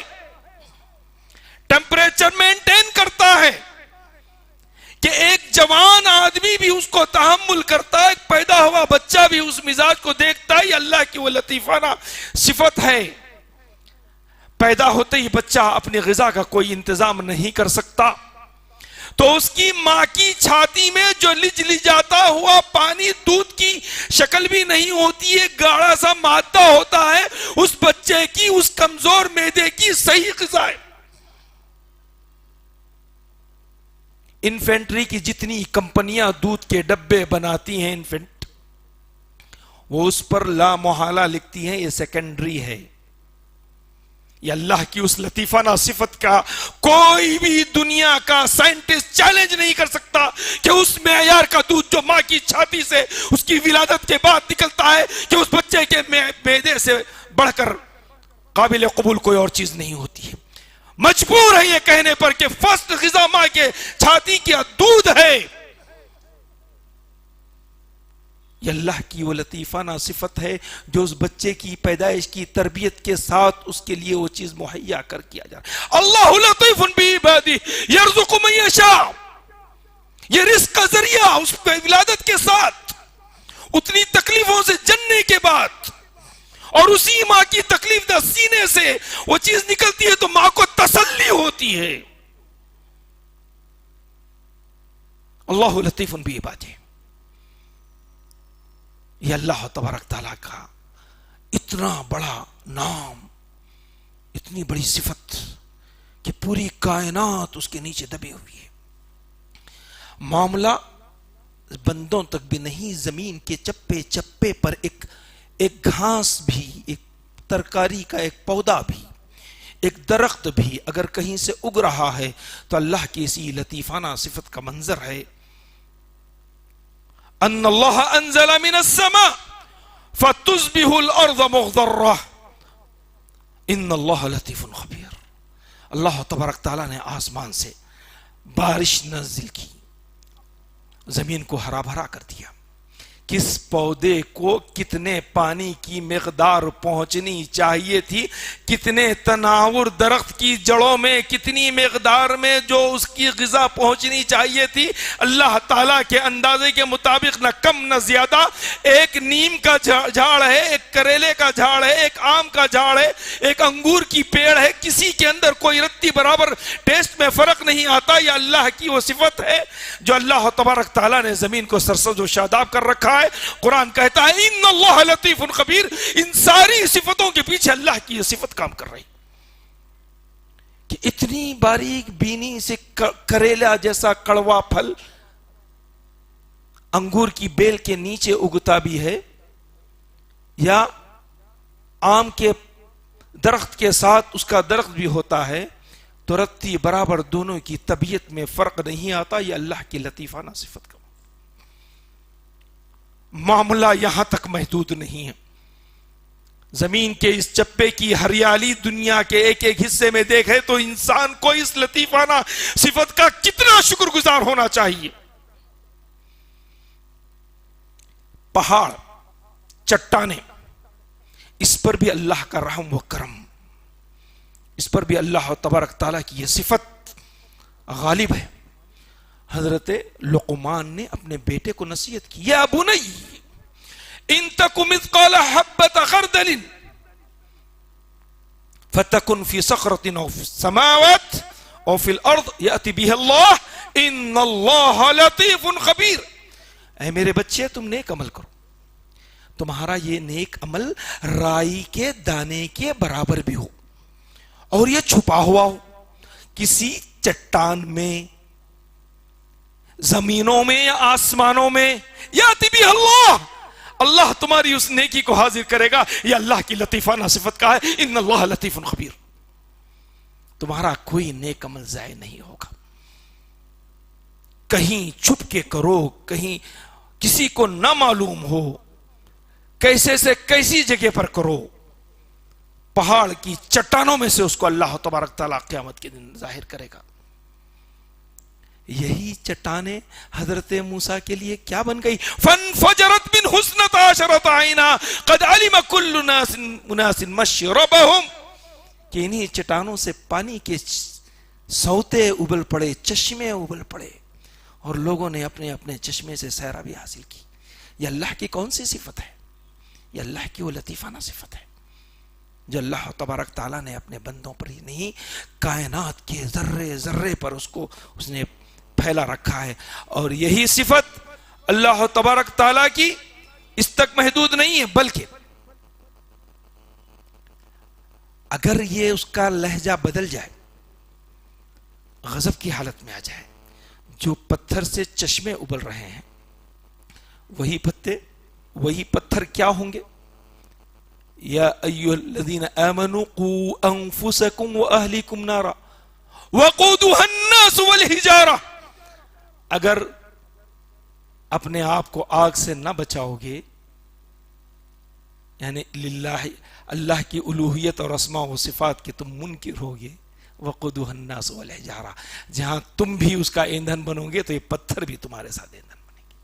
ٹیمپریچر مینٹین کرتا ہے, کہ ایک جوان آدمی بھی اس کو تحمل کرتا ہے, ایک پیدا ہوا بچہ بھی اس مزاج کو دیکھتا ہے. یہ اللہ کی وہ لطیفانہ صفت ہے. پیدا ہوتے ہی بچہ اپنی غذا کا کوئی انتظام نہیں کر سکتا, تو اس کی ماں کی چھاتی میں جو لجاتا ہوا پانی دودھ کی شکل بھی نہیں ہوتی ہے, گاڑھا سا مادہ ہوتا ہے, اس بچے کی, اس کمزور معدے کی صحیح غذا ہے. انفینٹری کی جتنی کمپنیاں دودھ کے ڈبے بناتی ہیں انفینٹ, وہ اس پر لا محالہ لکھتی ہیں یہ سیکنڈری ہے. یہ اللہ کی اس لطیفانہ صفت کا کوئی بھی دنیا کا سائنٹسٹ چیلنج نہیں کر سکتا کہ اس معیار کا دودھ جو ماں کی چھاتی سے اس کی ولادت کے بعد نکلتا ہے, کہ اس بچے کے معدے سے بڑھ کر قابل قبول کوئی اور چیز نہیں ہوتی ہے. مجبور ہے یہ کہنے پر کہ فرسٹ غذا ماں کے چھاتی کا دودھ ہے. یہ اللہ کی وہ لطیفانہ صفت ہے جو اس بچے کی پیدائش کی تربیت کے ساتھ اس کے لیے وہ چیز مہیا کر کیا جا رہا ہے. اللہ لطیف بعبادہ یرزق من یشاء. یہ رزق کا ذریعہ اس پہ ولادت کے ساتھ اتنی تکلیفوں سے جننے کے بعد اور اسی ماں کی تکلیف دہ سینے سے وہ چیز نکلتی ہے تو ماں کو تسلی ہوتی ہے. اللہ لطیف بعبادہ. یہ اللہ تبارک تعالیٰ کا اتنا بڑا نام، اتنی بڑی صفت کہ پوری کائنات اس کے نیچے دبی ہوئی ہے. معاملہ بندوں تک بھی نہیں، زمین کے چپے چپے پر ایک گھاس بھی، ایک ترکاری کا ایک پودا بھی، ایک درخت بھی اگر کہیں سے اگ رہا ہے تو اللہ کی اسی لطیفانہ صفت کا منظر ہے. ان اللہ انزل من السماء فتصبح الارض مخضرہ ان اللہ لطیف خبیر. اللہ تبارک تعالیٰ نے آسمان سے بارش نازل کی، زمین کو ہرا بھرا کر دیا. کس پودے کو کتنے پانی کی مقدار پہنچنی چاہیے تھی، کتنے تناور درخت کی جڑوں میں کتنی مقدار میں جو اس کی غذا پہنچنی چاہیے تھی، اللہ تعالیٰ کے اندازے کے مطابق نہ کم نہ زیادہ. ایک نیم کا جھاڑ ہے، ایک کریلے کا جھاڑ ہے، ایک آم کا جھاڑ ہے، ایک انگور کی پیڑ ہے، کسی کے اندر کوئی رتی برابر ٹیسٹ میں فرق نہیں آتا. یہ اللہ کی وہ صفت ہے جو اللہ تبارک تعالیٰ نے زمین کو سرسبز و شاداب کر رکھا ہے. قرآن کہتا ہے ان اللہ لطیف خبیر. ان ساری صفتوں کے پیچھے اللہ کی یہ صفت کام کر رہی کہ اتنی باریک بینی سے کریلا جیسا کڑوا پھل انگور کی بیل کے نیچے اگتا بھی ہے، یا آم کے درخت کے ساتھ اس کا درخت بھی ہوتا ہے تو رتی برابر دونوں کی طبیعت میں فرق نہیں آتا. یہ اللہ کی لطیفانہ صفت کا معاملہ یہاں تک محدود نہیں ہے. زمین کے اس چپے کی ہریالی دنیا کے ایک ایک حصے میں دیکھے تو انسان کو اس لطیفانہ صفت کا کتنا شکر گزار ہونا چاہیے. پہاڑ، چٹانیں، اس پر بھی اللہ کا رحم و کرم، اس پر بھی اللہ تبارک تعالیٰ کی یہ صفت غالب ہے. حضرت لقمان نے اپنے بیٹے کو نصیحت کی، یا بنی ان تک مثقال حبۃ خردل فتکن فی صخرۃ او فی السماوات او فی الارض یأتی بها اللہ ان اللہ لطیف خبیر. اے میرے بچے تم نیک عمل کرو، تمہارا یہ نیک عمل رائی کے دانے کے برابر بھی ہو اور یہ چھپا ہوا ہو کسی چٹان میں، زمینوں میں یا آسمانوں میں، یاتی بھی اللہ تمہاری اس نیکی کو حاضر کرے گا. یہ اللہ کی لطیفانہ صفت کا ہے ان اللہ لطیف خبیر. تمہارا کوئی نیک عمل ضائع نہیں ہوگا. کہیں چھپ کے کرو، کہیں کسی کو نہ معلوم ہو، کیسے سے کیسی جگہ پر کرو، پہاڑ کی چٹانوں میں سے اس کو اللہ تبارک تعالیٰ قیامت کے دن ظاہر کرے گا. یہی چٹانیں حضرت موسیٰ کے لیے کیا بن گئی؟ فَانْفَجَرَتْ مِنْ حُسْنَتَ عَشَرَةَ عَيْنًا قَدْ عَلِمَ كُلُّ أُنَاسٍ مَشْرَبَهُمْ. کہ انہی چٹانوں سے پانی کے سوتے ابل پڑے، چشمے ابل پڑے اور لوگوں نے اپنے اپنے چشمے سے سیرابی حاصل کی. یہ اللہ کی کون سی صفت ہے؟ یہ اللہ کی وہ لطیفانہ صفت ہے جو اللہ تبارک تعالیٰ نے اپنے بندوں پر ہی نہیں، کائنات کے ذرے ذرے پر اس نے پھیلا رکھا ہے. اور یہی صفت اللہ تبارک تعالیٰ کی اس تک محدود نہیں ہے، بلکہ اگر یہ اس کا لہجہ بدل جائے، غضب کی حالت میں آ جائے، جو پتھر سے چشمے ابل رہے ہیں وہی پتھر کیا ہوں گے؟ یا ایھا الذین آمنوا قوا انفسکم واہلیکم نارا وقودها الناس والحجارہ. اگر اپنے آپ کو آگ سے نہ بچاؤ گے، یعنی للہ اللہ کی الوہیت اور اسماء و صفات کے تم منکر ہوگے، وقودها الناس والحجارہ، جہاں تم بھی اس کا ایندھن بنو گے تو یہ پتھر بھی تمہارے ساتھ ایندھن بنے گے.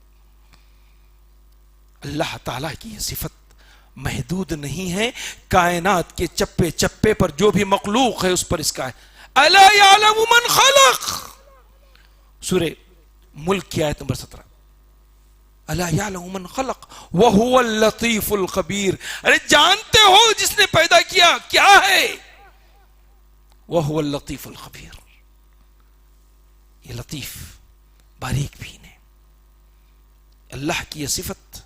اللہ تعالیٰ کی یہ صفت محدود نہیں ہے، کائنات کے چپے چپے پر جو بھی مخلوق ہے اس پر اس کا ہے. الا یعلم من خلق، سورہ ملک کی آیت نمبر 17. الا یعلم من خلق وهو اللطیف الخبیر، ارے جانتے ہو جس نے پیدا کیا کیا ہے؟ وهو اللطیف الخبیر، یہ لطیف باریک بین ہے. اللہ کی یہ صفت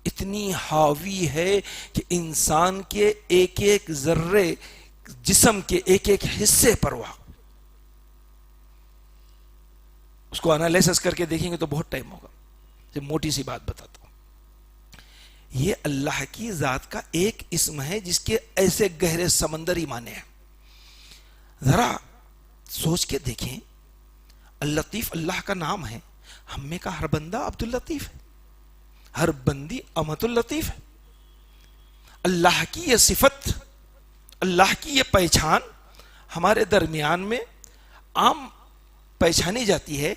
اتنی حاوی ہے کہ انسان کے ایک ایک ذرے، جسم کے ایک ایک حصے پر وہ، اس کو انالیسس کر کے دیکھیں گے تو بہت ٹائم ہوگا. موٹی سی بات بتاتا ہوں، یہ اللہ کی ذات کا ایک اسم ہے جس کے ایسے گہرے سمندری معنی ہیں. ذرا سوچ کے دیکھیں، اللطیف اللہ کا نام ہے، ہم میں کا ہر بندہ عبد اللطیف ہے، ہر بندی امت اللطیف ہے. اللہ کی یہ صفت، اللہ کی یہ پہچان ہمارے درمیان میں عام پہچانی جاتی ہے.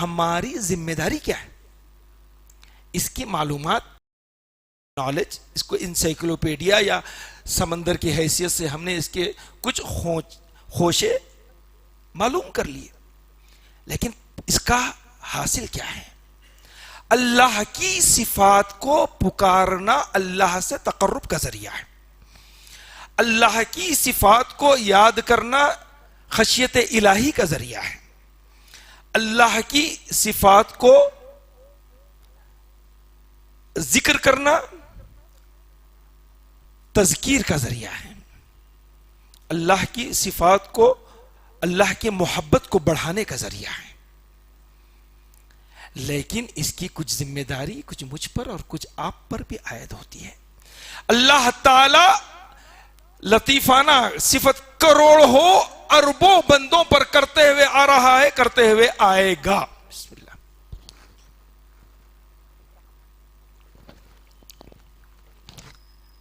ہماری ذمہ داری کیا ہے؟ اس کی معلومات، نالج، اس کو انسائکلوپیڈیا یا سمندر کی حیثیت سے ہم نے اس کے کچھ خوشے معلوم کر لیے، لیکن اس کا حاصل کیا ہے؟ اللہ کی صفات کو پکارنا اللہ سے تقرب کا ذریعہ ہے. اللہ کی صفات کو یاد کرنا خشیت الہی کا ذریعہ ہے. اللہ کی صفات کو ذکر کرنا تذکیر کا ذریعہ ہے. اللہ کی صفات کو، اللہ کی محبت کو بڑھانے کا ذریعہ ہے. لیکن اس کی کچھ ذمہ داری کچھ مجھ پر اور کچھ آپ پر بھی عائد ہوتی ہے. اللہ تعالی لطیفانہ صفت کروڑوں اربوں بندوں پر کرتے ہوئے آ رہا ہے، کرتے ہوئے آئے گا. بسم اللہ.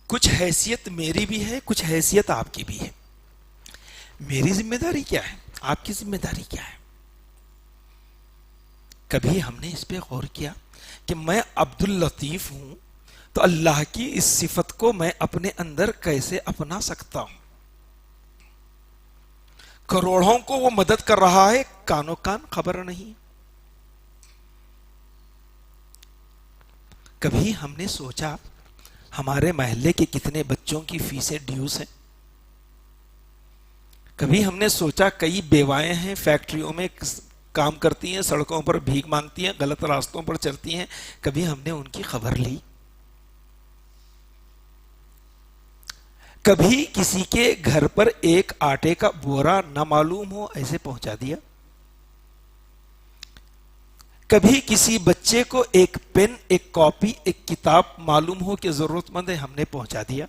کچھ حیثیت میری بھی ہے، کچھ حیثیت آپ کی بھی ہے. میری ذمہ داری کیا ہے؟ آپ کی ذمہ داری کیا ہے؟ کبھی ہم نے اس پہ غور کیا کہ میں عبد اللطیف ہوں تو اللہ کی اس صفت کو میں اپنے اندر کیسے اپنا سکتا ہوں؟ کروڑوں کو وہ مدد کر رہا ہے، کانوں کان خبر نہیں. کبھی ہم نے سوچا ہمارے محلے کے کتنے بچوں کی فیسیں ڈیوز ہیں؟ کبھی ہم نے سوچا کئی بیوائیں ہیں، فیکٹریوں میں کام کرتی ہیں، سڑکوں پر بھیک مانگتی ہیں، غلط راستوں پر چلتی ہیں، کبھی ہم نے ان کی خبر لی؟ کبھی کسی کے گھر پر ایک آٹے کا بورا نہ معلوم ہو ایسے پہنچا دیا؟ کبھی کسی بچے کو ایک پین، ایک کاپی، ایک کتاب معلوم ہو کہ ضرورت مند ہے، ہم نے پہنچا دیا؟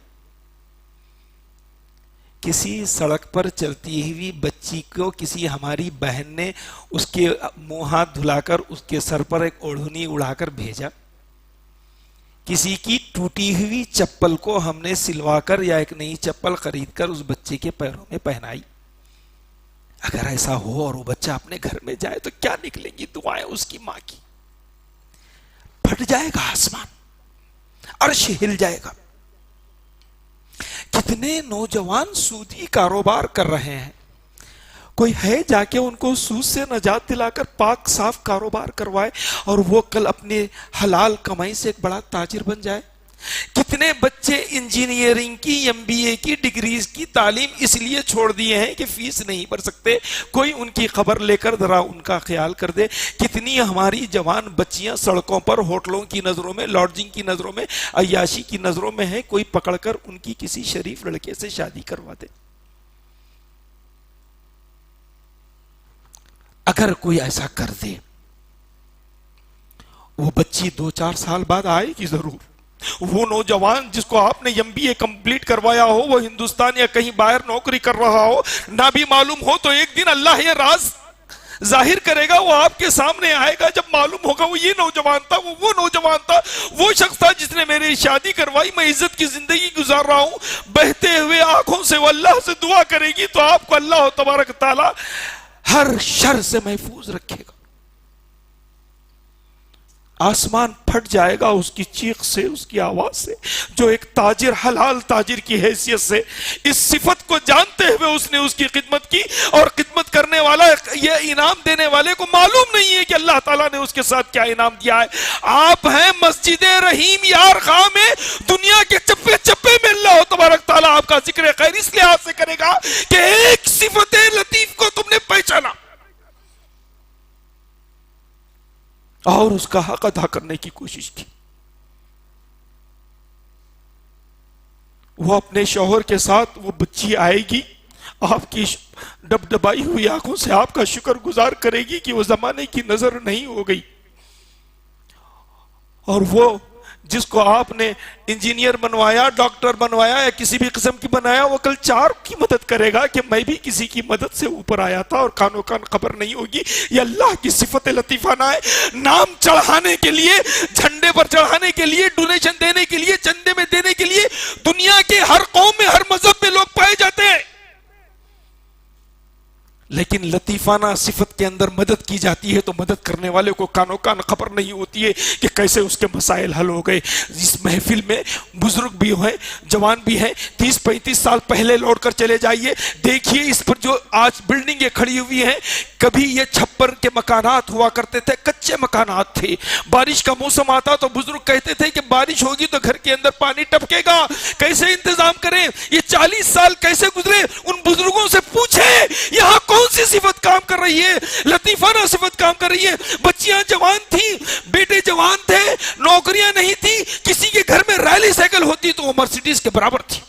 کسی سڑک پر چلتی ہوئی بچی کو کسی ہماری بہن نے اس کے منہ ہاتھ دھلا کر اس کے سر پر ایک اوڑھنی اڑا کر بھیجا؟ کسی کی ٹوٹی ہوئی چپل کو ہم نے سلوا کر یا ایک نئی چپل خرید کر اس بچے کے پیروں میں پہنائی؟ اگر ایسا ہو اور وہ بچہ اپنے گھر میں جائے تو کیا نکلیں گی دعائیں اس کی ماں کی؟ پھٹ جائے گا آسمان، عرش ہل جائے گا. کتنے نوجوان سودی کاروبار کر رہے ہیں، کوئی ہے جا کے ان کو سود سے نجات دلا کر پاک صاف کاروبار کروائے اور وہ کل اپنے حلال کمائی سے ایک بڑا تاجر بن جائے. کتنے بچے انجینئرنگ کی، ایم بی اے کی ڈگریز کی تعلیم اس لیے چھوڑ دیے ہیں کہ فیس نہیں بھر سکتے، کوئی ان کی خبر لے کر ذرا ان کا خیال کر دے. کتنی ہماری جوان بچیاں سڑکوں پر، ہوٹلوں کی نظروں میں، لاڈجنگ کی نظروں میں، عیاشی کی نظروں میں ہیں، کوئی پکڑ کر ان کی کسی شریف لڑکے سے شادی کروا دے. اگر کوئی ایسا کر دے، وہ بچی 2-4 سال بعد آئے گی ضرور. وہ نوجوان جس کو آپ نے ایم بی اے کمپلیٹ کروایا ہو، وہ ہندوستان یا کہیں باہر نوکری کر رہا ہو، نہ بھی معلوم ہو تو ایک دن اللہ یہ راز ظاہر کرے گا. وہ آپ کے سامنے آئے گا، جب معلوم ہوگا وہ یہ نوجوان تھا، وہ نوجوان تھا، وہ شخص تھا جس نے میری شادی کروائی، میں عزت کی زندگی گزار رہا ہوں. بہتے ہوئے آنکھوں سے وہ اللہ سے دعا کرے گی تو آپ کو اللہ تبارک تعالی ہر شر سے محفوظ رکھے گا. آسمان پھٹ جائے گا اس کی چیخ سے، اس کی آواز سے، جو ایک تاجر، حلال تاجر کی حیثیت سے اس صفت کو جانتے ہوئے اس نے اس کی خدمت کی، اور خدمت کرنے والا، یہ انعام دینے والے کو معلوم نہیں ہے کہ اللہ تعالیٰ نے اس کے ساتھ کیا انعام دیا ہے۔ آپ ہیں مسجد رحیم یار خواہ میں، دنیا کے چپے چپے میں اللہ تبارک تعالیٰ آپ کا ذکر خیر اس لحاظ سے کرے گا کہ ایک صفت لطیف کو تم نے پہچانا اور اس کا حق ادا کرنے کی کوشش کی۔ وہ اپنے شوہر کے ساتھ، وہ بچی آئے گی، آپ کی ڈبڈبائی ہوئی آنکھوں سے آپ کا شکر گزار کرے گی کہ وہ زمانے کی نظر نہیں ہو گئی، اور وہ جس کو آپ نے انجینئر بنوایا، ڈاکٹر بنوایا یا کسی بھی قسم کی بنایا، وہ کل 4 کی مدد کرے گا کہ میں بھی کسی کی مدد سے اوپر آیا تھا اور کانوں کان خبر نہیں ہوگی۔ یہ اللہ کی صفت لطیفانہ ہے۔ نام چڑھانے کے لیے، جھنڈے پر چڑھانے کے لیے، ڈونیشن دینے کے لیے، چندے میں دینے کے لیے دنیا کے ہر قوم میں، ہر مذہب میں لوگ پائے جاتے ہیں، لیکن لطیفانہ صفت کے اندر مدد کی جاتی ہے تو مدد کرنے والے کو کانوں کان خبر نہیں ہوتی ہے کہ کیسے اس کے مسائل حل ہو گئے۔ اس محفل میں بزرگ بھی ہیں، جوان بھی ہیں، 30-35 سال پہلے لوٹ کر چلے جائیے، دیکھیے اس پر جو آج بلڈنگیں کھڑی ہوئی ہیں، کبھی یہ چھپر کے مکانات ہوا کرتے تھے، کچے مکانات تھے۔ بارش کا موسم آتا تو بزرگ کہتے تھے کہ بارش ہوگی تو گھر کے اندر پانی ٹپکے گا، کیسے انتظام کریں؟ یہ 40 سال کیسے گزرے؟ ان بزرگوں سے پوچھیں یہاں کون سی صفت کام کر رہی ہے؟ لطیفانہ صفت کام کر رہی ہے۔ بچیاں جوان تھیں، بیٹے جوان تھے، نوکریاں نہیں تھی، کسی کے گھر میں ریلی سائیکل ہوتی تو وہ مرسیڈیز کے برابر تھی۔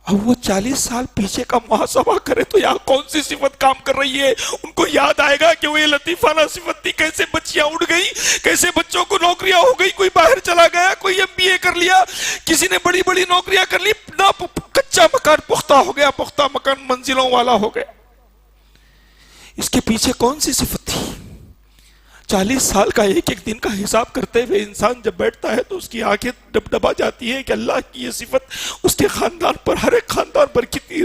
اب وہ 40 سال پیچھے کا محاسبہ کرے تو یہاں کون سی صفت کام کر رہی ہے؟ ان کو یاد آئے گا کہ وہ یہ لطیفانہ صفت تھی، کیسے بچیاں اڑ گئی، کیسے بچوں کو نوکریاں ہو گئی، کوئی باہر چلا گیا، کوئی MBA کر لیا، کسی نے بڑی بڑی نوکریاں کر لی، نہ کچا مکان پختہ ہو گیا، پختہ مکان منزلوں والا ہو گیا۔ اس کے پیچھے کون سی صفت تھی؟ 40 سال کا ایک ایک دن کا حساب کرتے ہوئے انسان جب بیٹھتا ہے تو اس کی آنکھیں ڈبڈبا جاتی ہیں کہ اللہ کی یہ صفت اس کے خاندان پر، ہر ایک خاندان پر کتنی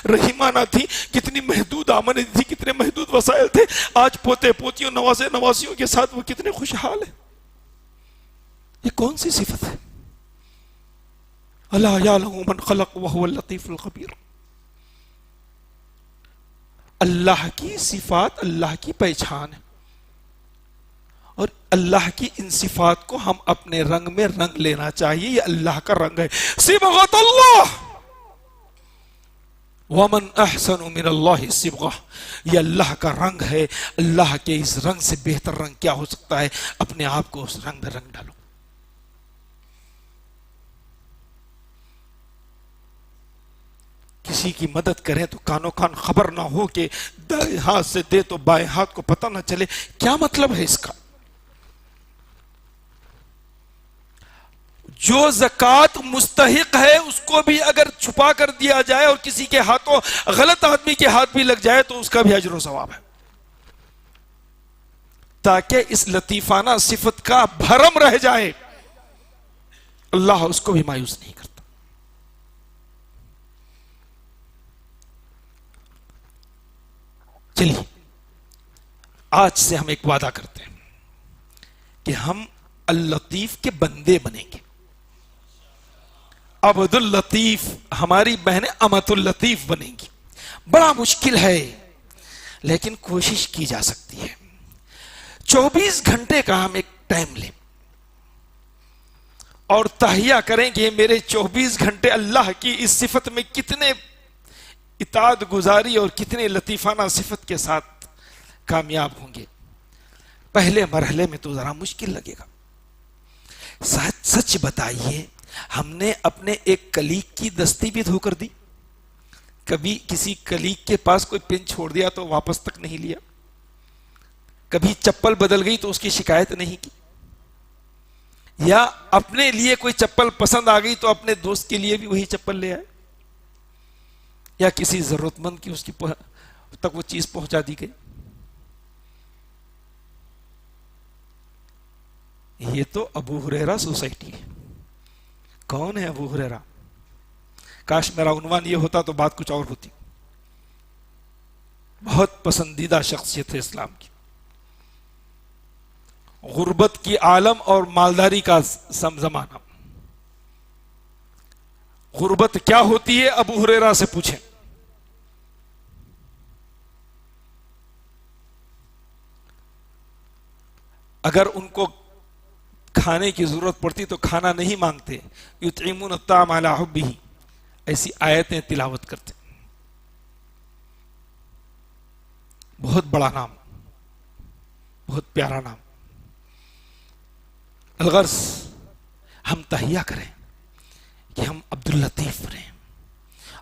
رحیمانہ تھی، کتنی محدود آمدنی تھی، کتنے محدود وسائل تھے۔ آج پوتے پوتیوں نوازے نوازیوں کے ساتھ وہ کتنے خوشحال ہیں۔ یہ کون سی صفت ہے؟ الا یعلم من خلق وهو اللطیف الخبیر۔ اللہ کی صفات اللہ کی پہچان ہے، اور اللہ کی ان صفات کو ہم اپنے رنگ میں رنگ لینا چاہیے۔ یہ اللہ کا رنگ ہے، صبغۃ اللہ، ومن احسن من اللہ صبغہ، یہ اللہ کا رنگ ہے۔ اللہ کے اس رنگ سے بہتر رنگ کیا ہو سکتا ہے؟ اپنے آپ کو اس رنگ میں رنگ ڈالو۔ کسی کی مدد کریں تو کانوں کان خبر نہ ہو کہ دائیں ہاتھ سے دے تو بائیں ہاتھ کو پتہ نہ چلے۔ کیا مطلب ہے اس کا؟ جو زکوٰۃ مستحق ہے اس کو بھی اگر چھپا کر دیا جائے اور کسی کے ہاتھوں، غلط آدمی کے ہاتھ بھی لگ جائے تو اس کا بھی اجر و ثواب ہے، تاکہ اس لطیفانہ صفت کا بھرم رہ جائے۔ اللہ اس کو بھی مایوس نہیں کرتا۔ چلیے آج سے ہم ایک وعدہ کرتے ہیں کہ ہم اللطیف کے بندے بنیں گے۔ عبد اللطیف، ہماری بہنیں امت اللطیف بنیں گی۔ بڑا مشکل ہے لیکن کوشش کی جا سکتی ہے۔ 24 گھنٹے کا ہم ایک ٹائم لیں اور تہیہ کریں کہ میرے 24 گھنٹے اللہ کی اس صفت میں کتنے اطاعت گزاری اور کتنے لطیفانہ صفت کے ساتھ کامیاب ہوں گے۔ پہلے مرحلے میں تو ذرا مشکل لگے گا۔ سچ بتائیے، ہم نے اپنے ایک کلیگ کی دستی بھی دھو کر دی؟ کبھی کسی کلیگ کے پاس کوئی پن چھوڑ دیا تو واپس تک نہیں لیا؟ کبھی چپل بدل گئی تو اس کی شکایت نہیں کی؟ یا اپنے لیے کوئی چپل پسند آ گئی تو اپنے دوست کے لیے بھی وہی چپل لے آئے؟ یا کسی ضرورت مند کی اس کی تک وہ چیز پہنچا دی گئی؟ یہ تو ابو ہریرہ سوسائٹی ہے۔ کون ہے ابو ہریرہ؟ کاش میرا عنوان یہ ہوتا تو بات کچھ اور ہوتی۔ بہت پسندیدہ شخصیت ہے اسلام کی۔ غربت کی عالم اور مالداری کا زمانہ. غربت کیا ہوتی ہے ابو ہریرہ سے پوچھیں. اگر ان کو کھانے کی ضرورت پڑتی تو کھانا نہیں مانگتے. یطعمون الطعام علی حبہ، ایسی آیتیں تلاوت کرتے. بہت بڑا نام، بہت پیارا نام. الغرض ہم تہیہ کریں کہ ہم عبداللطیف بنیں،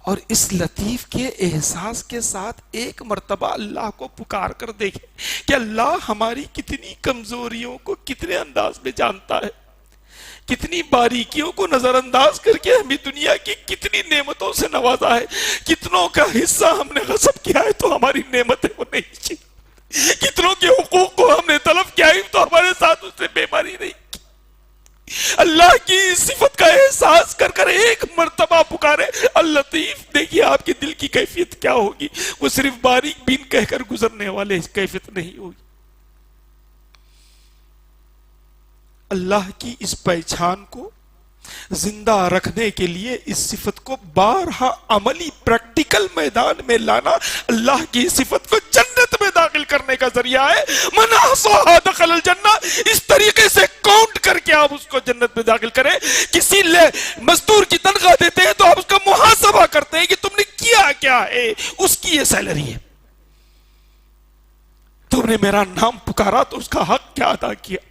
اور اس لطیف کے احساس کے ساتھ ایک مرتبہ اللہ کو پکار کر دیکھیں کہ اللہ ہماری کتنی کمزوریوں کو کتنے انداز میں جانتا ہے، کتنی باریکیوں کو نظر انداز کر کے ہمیں دنیا کی کتنی نعمتوں سے نوازا ہے. کتنوں کا حصہ ہم نے غصب کیا ہے تو ہماری نعمتیں وہ نہیں چاہیے. کتنوں کے حقوق کو ہم نے طلب کیا ہے تو ہمارے ساتھ اس سے بیماری نہیں. اللہ کی صفت کا احساس کر کر ایک مرتبہ پکارے اللطیف. دیکھیے آپ کے دل کی کیفیت کیا ہوگی. وہ صرف باریک بین کہہ کر گزرنے والے کیفیت نہیں ہوگی. اللہ کی اس پہچان کو زندہ رکھنے کے لیے اس صفت کو بارہا عملی پریکٹیکل میدان میں لانا اللہ کی صفت کو جنت میں داخل کرنے کا ذریعہ ہے. من احصاها دخل الجنہ. اس طریقے سے کاؤنٹ کر کے آپ اس کو جنت میں داخل کریں. کسی مزدور کی تنخواہ دیتے ہیں تو آپ اس کا محاسبہ کرتے ہیں کہ تم نے کیا کیا ہے، اس کی یہ سیلری ہے. تم نے میرا نام پکارا تو اس کا حق کیا ادا کیا.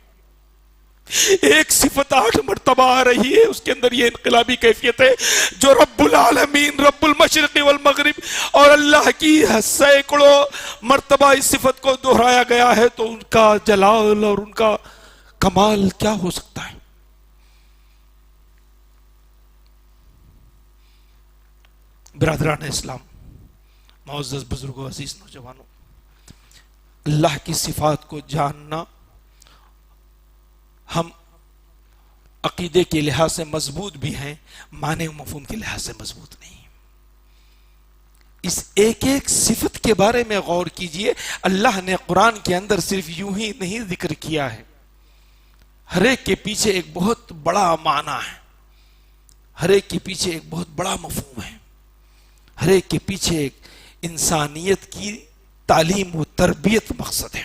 ایک صفت 8 مرتبہ آ رہی ہے، اس کے اندر یہ انقلابی کیفیت ہے جو رب العالمین، رب المشرق والمغرب اور اللہ کی سینکڑوں مرتبہ اس صفت کو دہرایا گیا ہے. تو ان کا جلال اور ان کا کمال کیا ہو سکتا ہے. برادران اسلام، معزز بزرگوں، عزیز نوجوانوں، اللہ کی صفات کو جاننا ہم عقیدے کے لحاظ سے مضبوط بھی ہیں، معنی و مفہوم کے لحاظ سے مضبوط نہیں. اس ایک ایک صفت کے بارے میں غور کیجئے. اللہ نے قرآن کے اندر صرف یوں ہی نہیں ذکر کیا ہے، ہر ایک کے پیچھے ایک بہت بڑا معنی ہے، ہر ایک کے پیچھے ایک بہت بڑا مفہوم ہے، ہر ایک کے پیچھے ایک انسانیت کی تعلیم و تربیت مقصد ہے.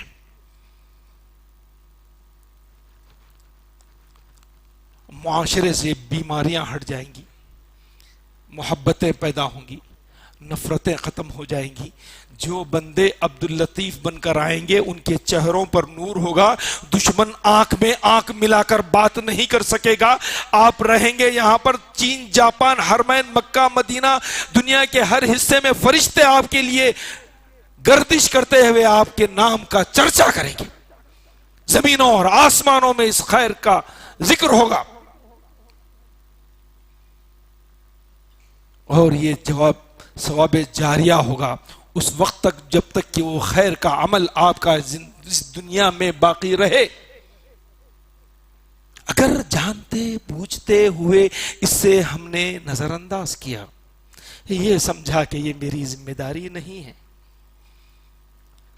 معاشرے سے بیماریاں ہٹ جائیں گی، محبتیں پیدا ہوں گی، نفرتیں ختم ہو جائیں گی. جو بندے عبداللطیف بن کر آئیں گے ان کے چہروں پر نور ہوگا. دشمن آنکھ میں آنکھ ملا کر بات نہیں کر سکے گا. آپ رہیں گے یہاں پر، چین، جاپان، حرمین، مکہ، مدینہ، دنیا کے ہر حصے میں فرشتے آپ کے لیے گردش کرتے ہوئے آپ کے نام کا چرچا کریں گے. زمینوں اور آسمانوں میں اس خیر کا ذکر ہوگا. اور یہ ثواب جاریہ ہوگا اس وقت تک جب تک کہ وہ خیر کا عمل آپ کا اس دنیا میں باقی رہے. اگر جانتے بوجھتے ہوئے اس سے ہم نے نظر انداز کیا، یہ سمجھا کہ یہ میری ذمہ داری نہیں ہے،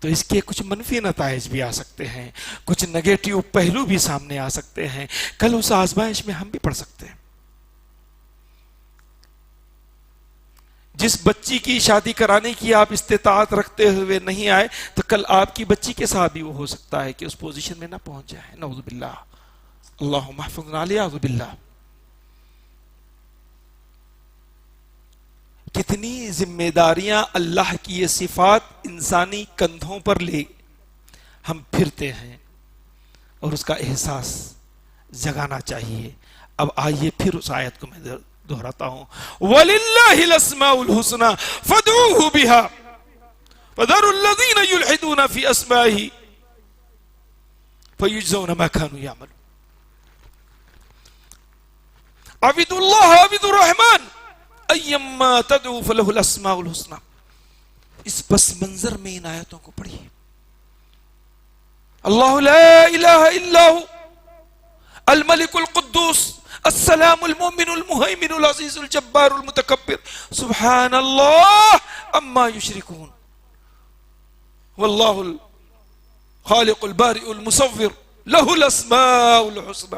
تو اس کے کچھ منفی نتائج بھی آ سکتے ہیں، کچھ نگیٹیو پہلو بھی سامنے آ سکتے ہیں. کل اس آزمائش میں ہم بھی پڑ سکتے ہیں. جس بچی کی شادی کرانے کی آپ استطاعت رکھتے ہوئے نہیں آئے تو کل آپ کی بچی کے ساتھ بھی وہ ہو سکتا ہے کہ اس پوزیشن میں نہ پہنچ جائے. نعوذ باللہ، اللہم احفظنا اعوذ باللہ. کتنی ذمہ داریاں اللہ کی یہ صفات انسانی کندھوں پر لے ہم پھرتے ہیں، اور اس کا احساس جگانا چاہیے. اب آئیے پھر اس آیت کو میں دہراتا ہوں. وَلِلَّهِ الْأَسْمَاءُ الْحُسْنَى فَادْعُوهُ بِهَا وَذَرُوا الَّذِينَ يُلْحِدُونَ فِي أَسْمَائِهِ فَيُجْزَوْنَ مَا كَانُوا يَعْمَلُونَ. عَبِدُوا اللَّهَ عَبِدُوا الرَّحْمَنَ أَيَّمَّا تَدْعُوا فَلَهُ الْأَسْمَاءُ الْحُسْنَى. اس پس منظر میں ان آیتوں کو پڑھیے. اللہ لا الہ الا هو الملك القدوس السلام المؤمن المهيمن العزيز الجبار المتكبر سبحان الله عما يشركون والله الخالق البارئ المصور لہ الاسماء الحسنى.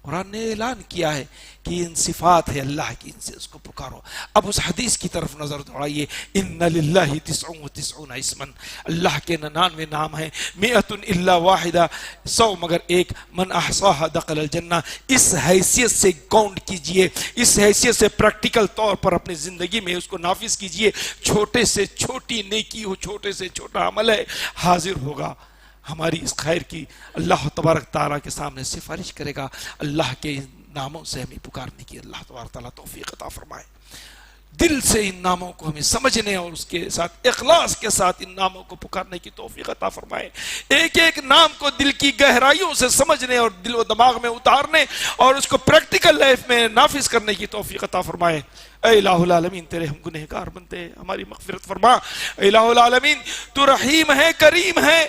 قرآن نے اعلان کیا ہے کہ ان صفات ہے اللہ کی، ان سے اس کو پکارو. اب اس حدیث کی طرف نظر دوڑائیے، ان للہ 99 اسما، اللہ کے 99 نام ہیں، 100 الا واحدہ، 100 مگر ایک، من احصاها دخل الجنہ. اس حیثیت سے کاؤنٹ کیجئے، اس حیثیت سے پریکٹیکل طور پر اپنی زندگی میں اس کو نافذ کیجئے. چھوٹے سے چھوٹی نیکی ہو، چھوٹے سے چھوٹا عمل ہے، حاضر ہوگا ہماری اس خیر کی، اللہ تبارک تعالیٰ کے سامنے سفارش کرے گا. اللہ کے ناموں سے ہمیں پکارنے کی اللہ تبارک تعالیٰ توفیق عطا فرمائے. دل سے ان ناموں کو ہمیں سمجھنے اور اس کے ساتھ اخلاص کے ساتھ ان ناموں کو پکارنے کی توفیق عطا فرمائے. ایک ایک نام کو دل کی گہرائیوں سے سمجھنے اور دل و دماغ میں اتارنے اور اس کو پریکٹیکل لائف میں نافذ کرنے کی توفیق عطا فرمائے. اے الہ العالمین تیرے ہم گنہگار بنتے ہیں، ہماری مغفرت فرما. اے الہ العالمین تو رحیم ہے، کریم ہے،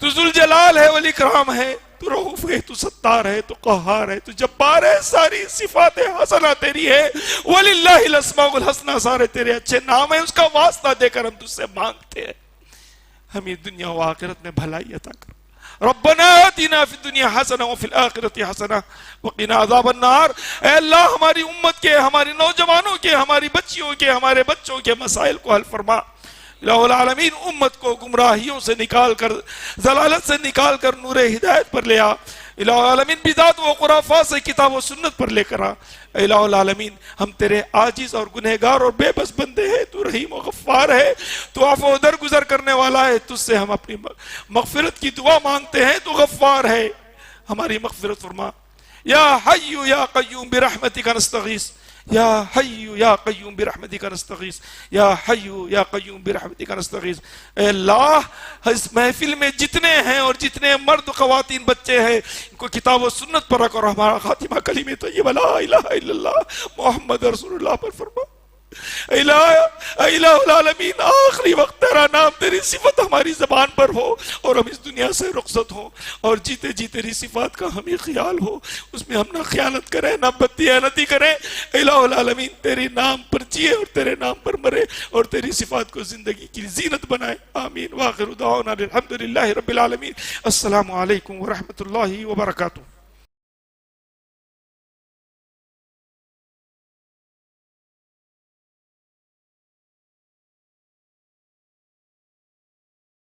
تو ذوالجلال ہے والاکرام ہے، تو رؤوف ہے، تو ستار ہے، تو قہار ہے، تو جبار ہے. ساری صفات حسنہ تیری ہے. وَلِلَّهِ الْأَسْمَاءُ الْحُسْنَى، سارے تیرے اچھے نام ہیں، اس کا واسطہ دے کر ہم تجھ سے مانگتے ہیں. ہمیں دنیا و آخرت میں بھلائی عطا کر. ربنا آتنا فی الدنیا حسنہ وفی الآخرت حسنہ وقنا عذاب النار. اے اللہ ہماری امت کے، ہماری نوجوانوں کے، ہماری بچیوں کے، ہمارے بچوں کے مسائل کو حل فرما. الہ العالمین امت کو گمراہیوں سے نکال کر، ضلالت سے نکال کر نور ہدایت پر لے آ. الہ العالمین بدعت و خرافات سے کتاب و سنت پر لے کر آ. الہ العالمین ہم تیرے عاجز اور گنہگار اور بے بس بندے ہیں، تو رحیم و غفار ہے، تو عفو و درگزر کرنے والا ہے. تجھ سے ہم اپنی مغفرت کی دعا مانگتے ہیں، تو غفار ہے، ہماری مغفرت فرما. یا حی یا قیوم برحمتک نستغیث، یا حی یا قیوم برحمتک نستغیث، یا حی یا قیوم برحمتک نستغیث. اے اللہ اس محفل میں جتنے ہیں اور جتنے مرد خواتین بچے ہیں، ان کو کتاب و سنت پر رکھ اور ہمارا خاتمہ کلمہ طیبہ لا الہ الا اللہ محمد رسول اللہ پر فرما. الہ العالمین آخری وقت تیرا نام، تیری صفت ہماری زبان پر ہو اور ہم اس دنیا سے رخصت ہوں، اور جیتے جی تیری صفات کا ہمیں خیال ہو، اس میں ہم نہ خیانت کریں، نہ بددیانتی کریں. الہ العالمین تیرے نام پر جیے اور تیرے نام پر مرے اور تیری صفات کو زندگی کی زینت بنائے. آمین. واخر دعوانا الحمدللہ رب العالمین. السلام علیکم ورحمۃ اللہ وبرکاتہ.